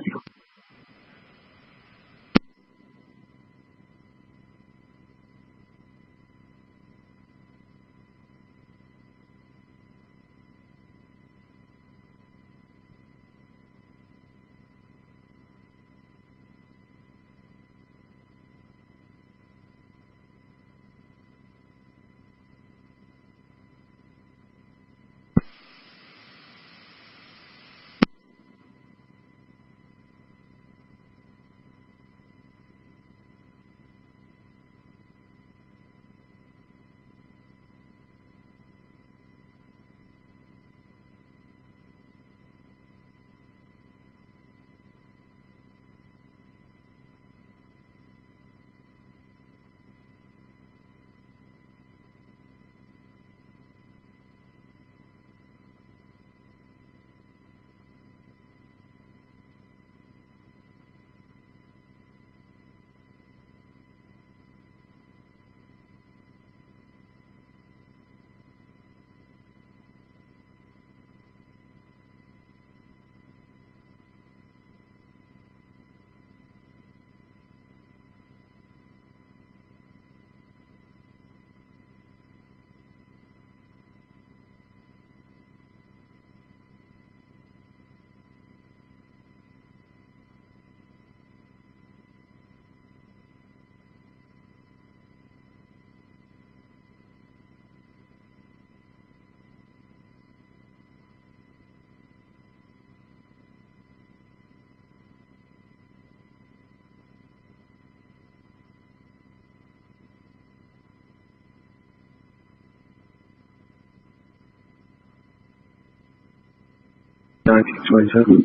1927.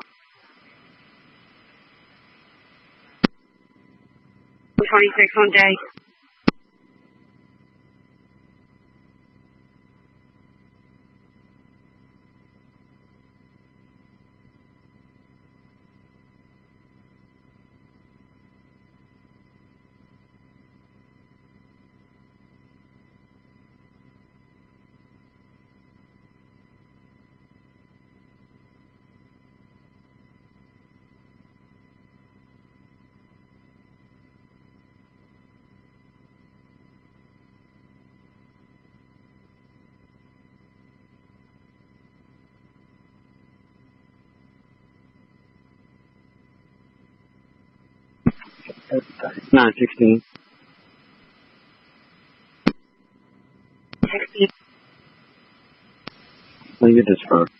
26 on J. That's 916. 60. Let me get this first.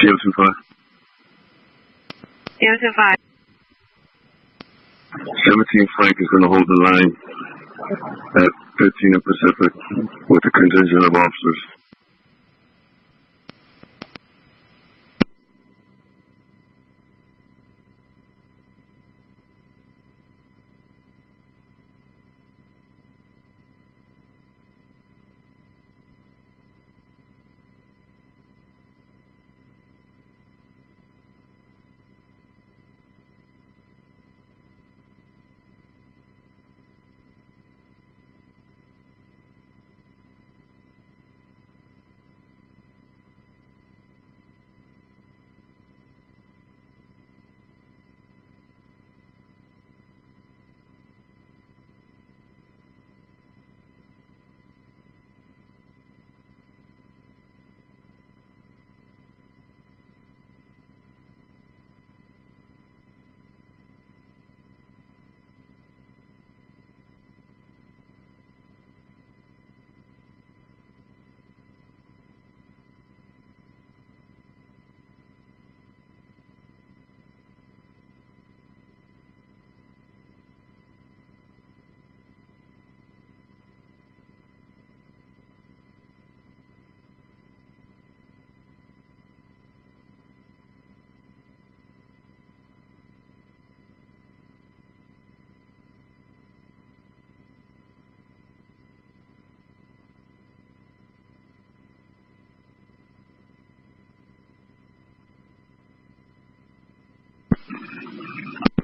Shield 25. Shield 25. 17 flank is going to hold the line at 15 and Pacific with a contingent of officers.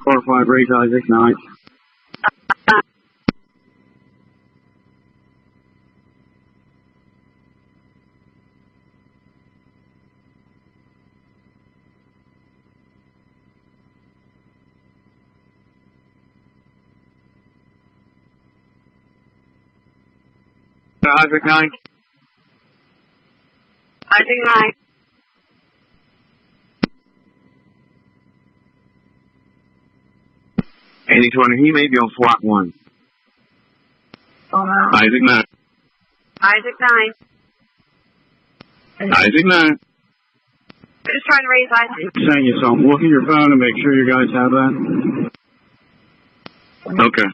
Car 5, raise Isaac 9. Isaac 9. Isaac 9. Andy 20, he may be on SWAT 1. Isaac 9. Isaac 9. Isaac 9. Just trying to raise Isaac. Send you something. Look at your phone and make sure you guys have that. Okay.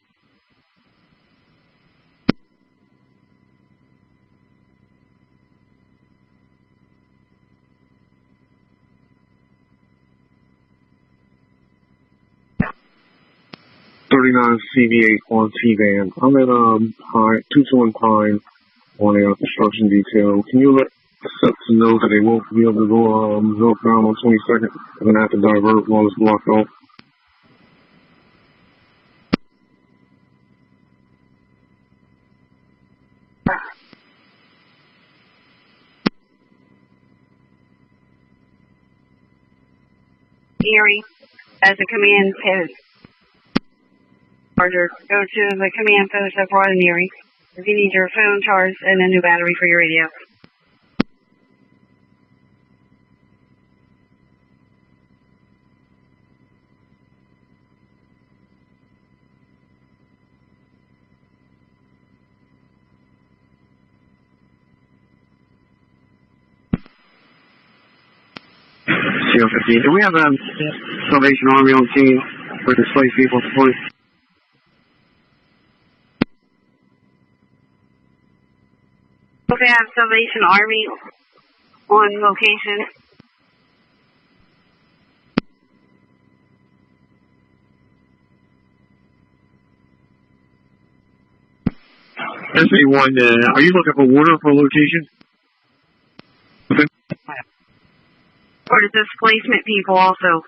CV8 on T-Van. I'm at Pine, 221 Pine on a construction detail. Can you let us know that they won't be able to go northbound on 22nd? I'm going to have to divert while it's blocked off. Erie, as a command post. Roger, go to the command post of Broad and Erie. If you need your phone charged and a new battery for your radio. CO15. Do we have a Salvation Army on scene for displaced people support? We have Salvation Army on location. SA1, are you looking for water for location? Okay. Or the displacement people also.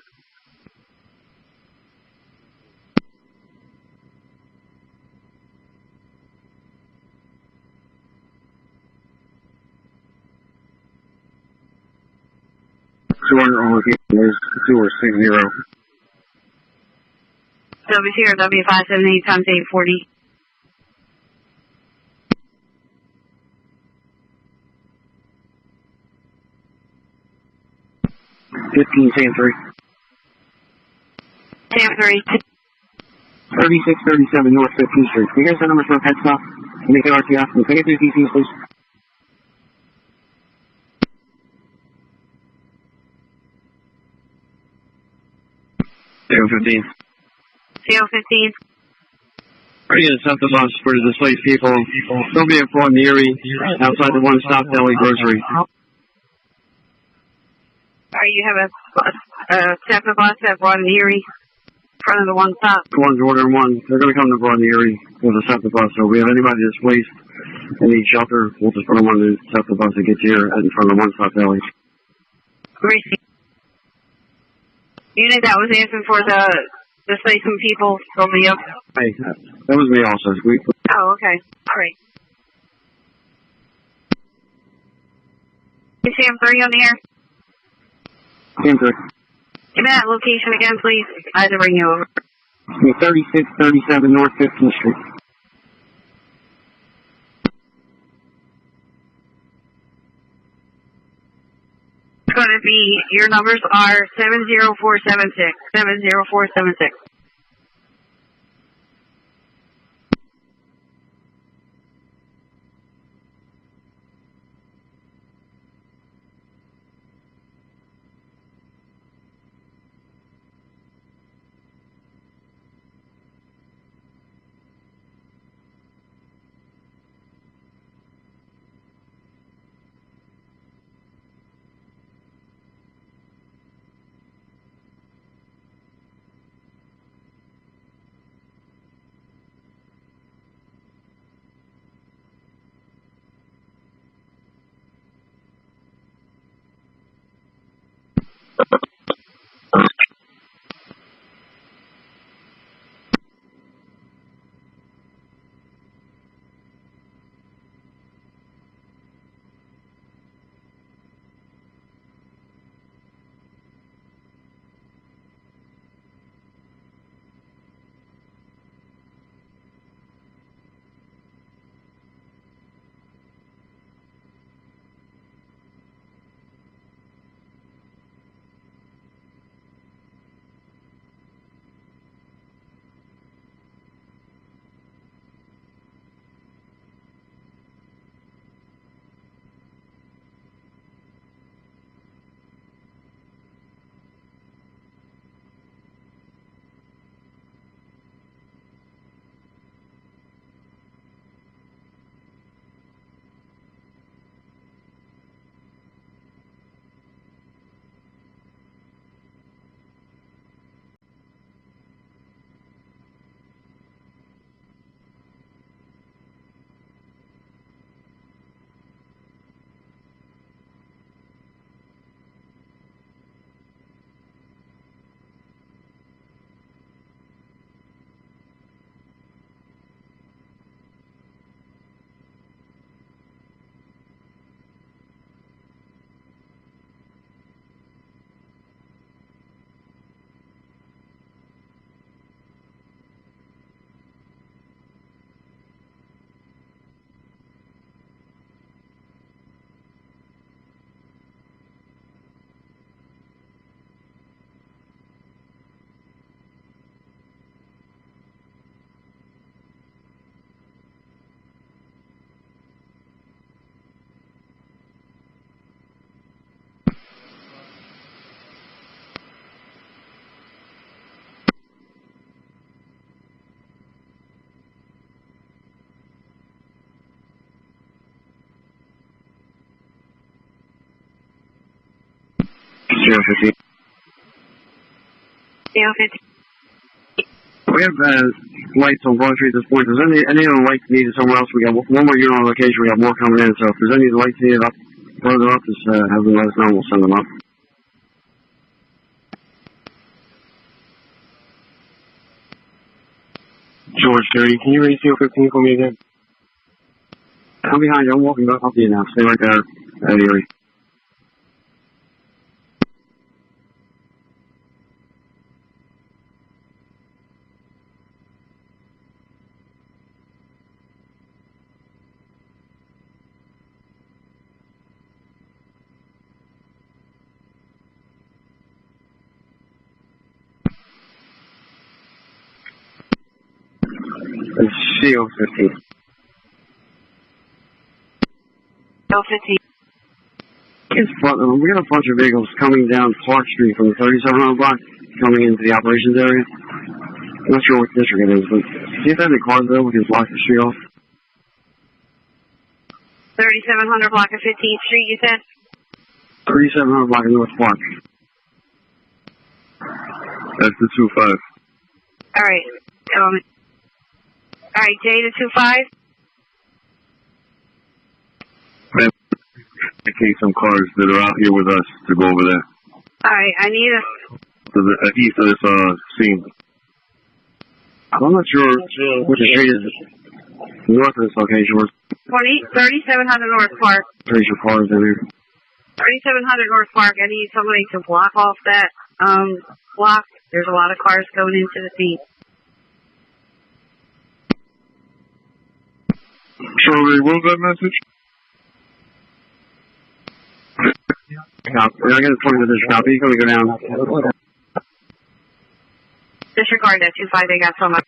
Sewer 60. W0, W578 times 840. Sam 3. Sam 3. 3637 North 15th Street. Can you guys have numbers for a pet stop? Make it RTF. Can I get through DC, please? CO15. CO15. Pretty good accept the bus for the displaced people. They'll be at Broad and Erie, outside the One Stop Deli Grocery. You have a separate bus at Broad and Erie, in front of the One Stop. One's ordering one. They're going to come to Broad and Erie with a separate bus. So if we have anybody displaced and need shelter, we'll just put them on the separate bus that gets here in front of the One Stop Deli. Unit that was asking for the displacement people from the up. Hey, that was me also. Oh, okay. Great. Is Sam 3 on the air? Sam 3. Give me that location again, please. I had to bring you over. 3637 North 15th Street. It's going to be, your numbers are 70476. 70476. Zero 15. We have lights on Broad Street at this point. If there's any of the lights needed somewhere else, we got one more unit on location. We got more coming in. So if there's any lights needed up further up, just have them let us know. We'll send them up. George 30, can you raise 015 for me again? I'm behind you. I'm walking back up to you now. Stay right there at Erie. CO 15. CO 15. We got a bunch of vehicles coming down Clark Street from the 3700 block, coming into the operations area. I'm not sure what district it is, but see if they have any cars though, we can block the street off. 3700 block of 15th Street, you said? 3700 block of North Park. That's the 25. Alright. Alright, J to 25. Man, indicate some cars that are out here with us to go over there. Alright, I need a... To the east of this scene. I'm not sure which street is north of this location. We're 3700 North Park. pretty sure cars in here. 3700 North Park. I need somebody to block off that block. There's a lot of cars going into the scene. Charlie, what was that message? We're not going to 20 district copy. He's going to go down. Disregard that 25. They got so much.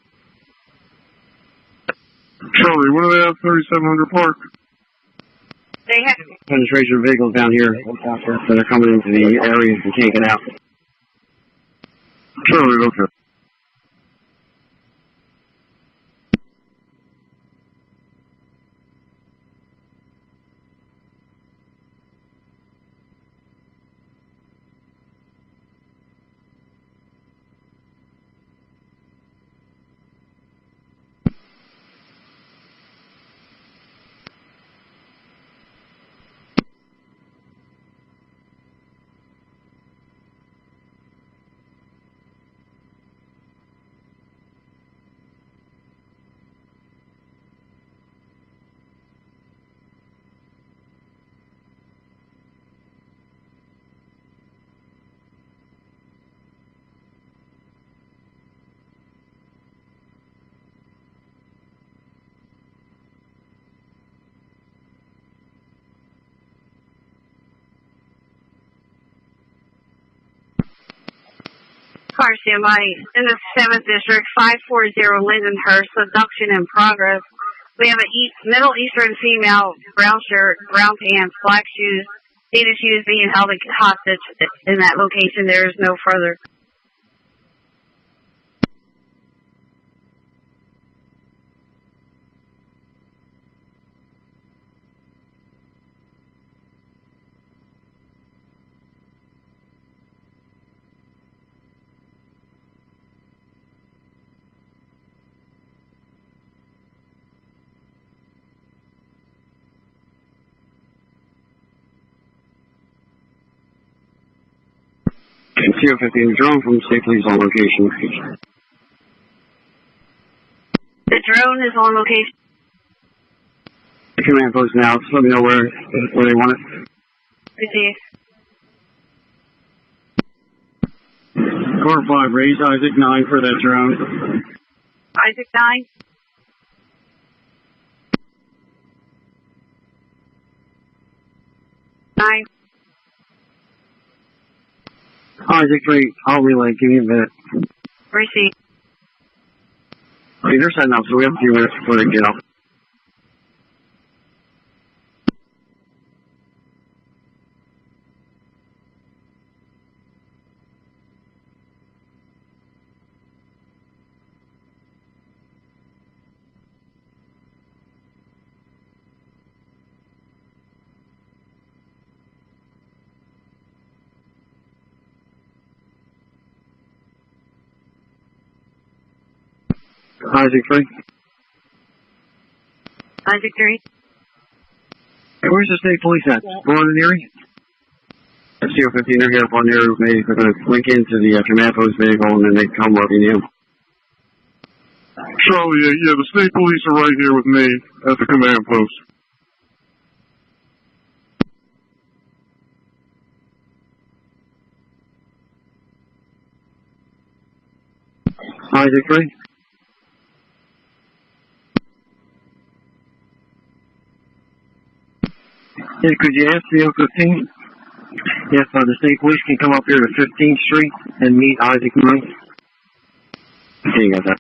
Charlie, what do they have 3700 Park? They have... Penetration of vehicles down here that are coming into the area and can't get out. Charlie, okay. Car standby in the 7th District, 540 Lindenhurst, abduction in progress. We have a Middle Eastern female, brown shirt, brown pants, black shoes. Stated she is being held hostage in that location. There is no further. CO-15 drone from state police on location. The drone is on location. The command post now. Just let me know where they want it. I see. Car 5, raise Isaac 9 for that drone. Isaac 9. Nine. Isaac 3, I'll relay. Give me a minute. Receive. Okay, they're setting up, so we have a few minutes before they get up. Isaac 3. Isaac 3. Hey, where's the state police at? Go on in the area? CO-15, they're here up on their roof. They're going to link into the command post vehicle, and then they come up in you. Charlie, yeah, the state police are right here with me at the command post. Isaac 3. Yeah, could you ask CO-15 if the state police can come up here to 15th Street and meet Isaac 9? Okay, you got that.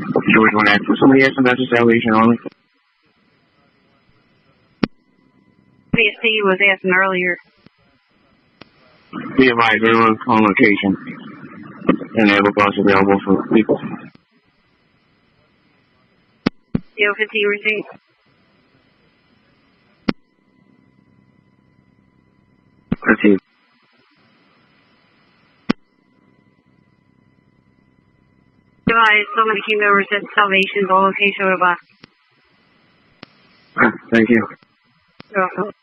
George 1 X. Somebody asked about the Salvation Army. PST was asking earlier. Be advised, they're on location. And they have a bus available for people. DO-50 receipt. Receive. Advise, so many team members at Salvation's on location with a bus. Thank you. You're welcome.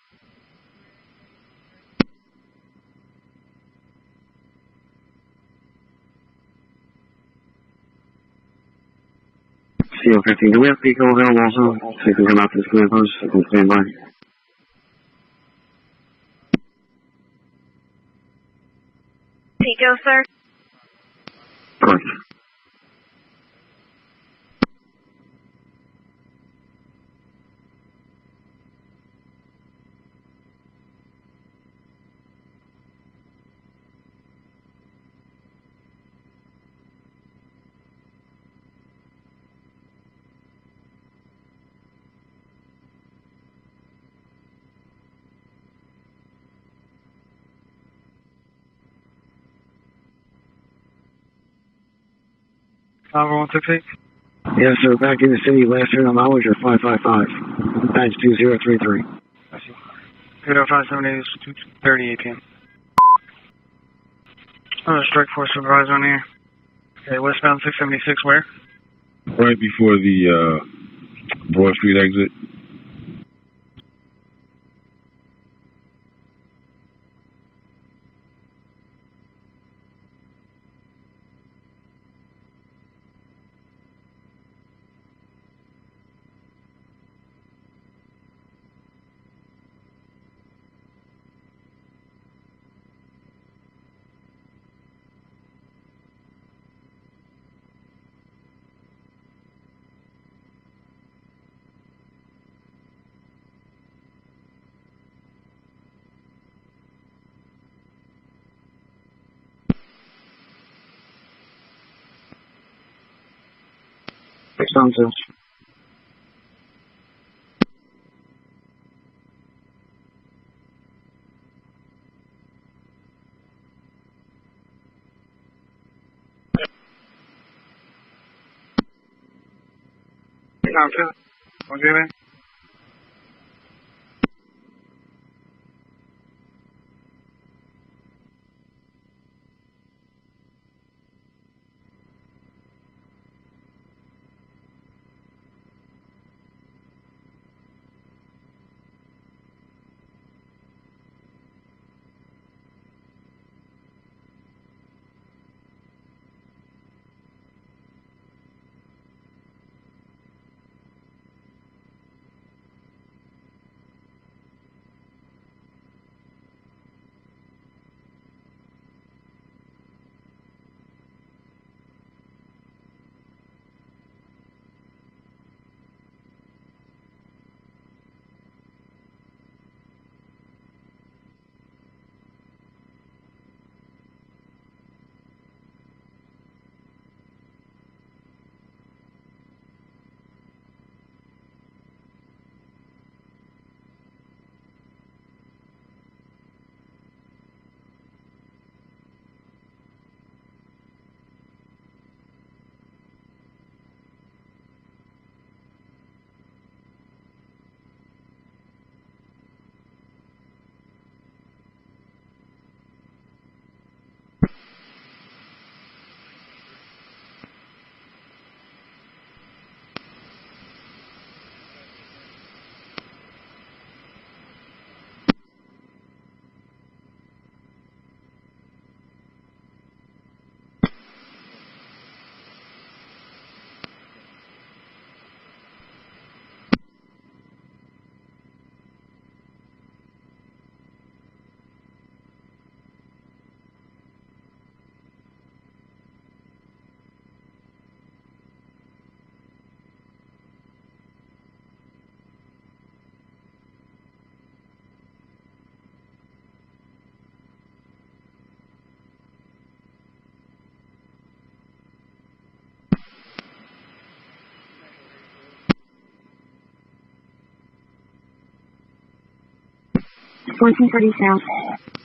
CO-15, do we have PICO available also? So you can come out to this command post, I can stand by. Pico, sir? Correct. Tower 168. Yes, sir. Back in the city, last turn on mileage are 555. Times 2033. 80578 is 2:38 p.m. I'm a strike force supervisor on here. Okay, westbound 676 where? Right before the Broad Street exit. Sounds good. Sounds good. Okay, man. 1430 South.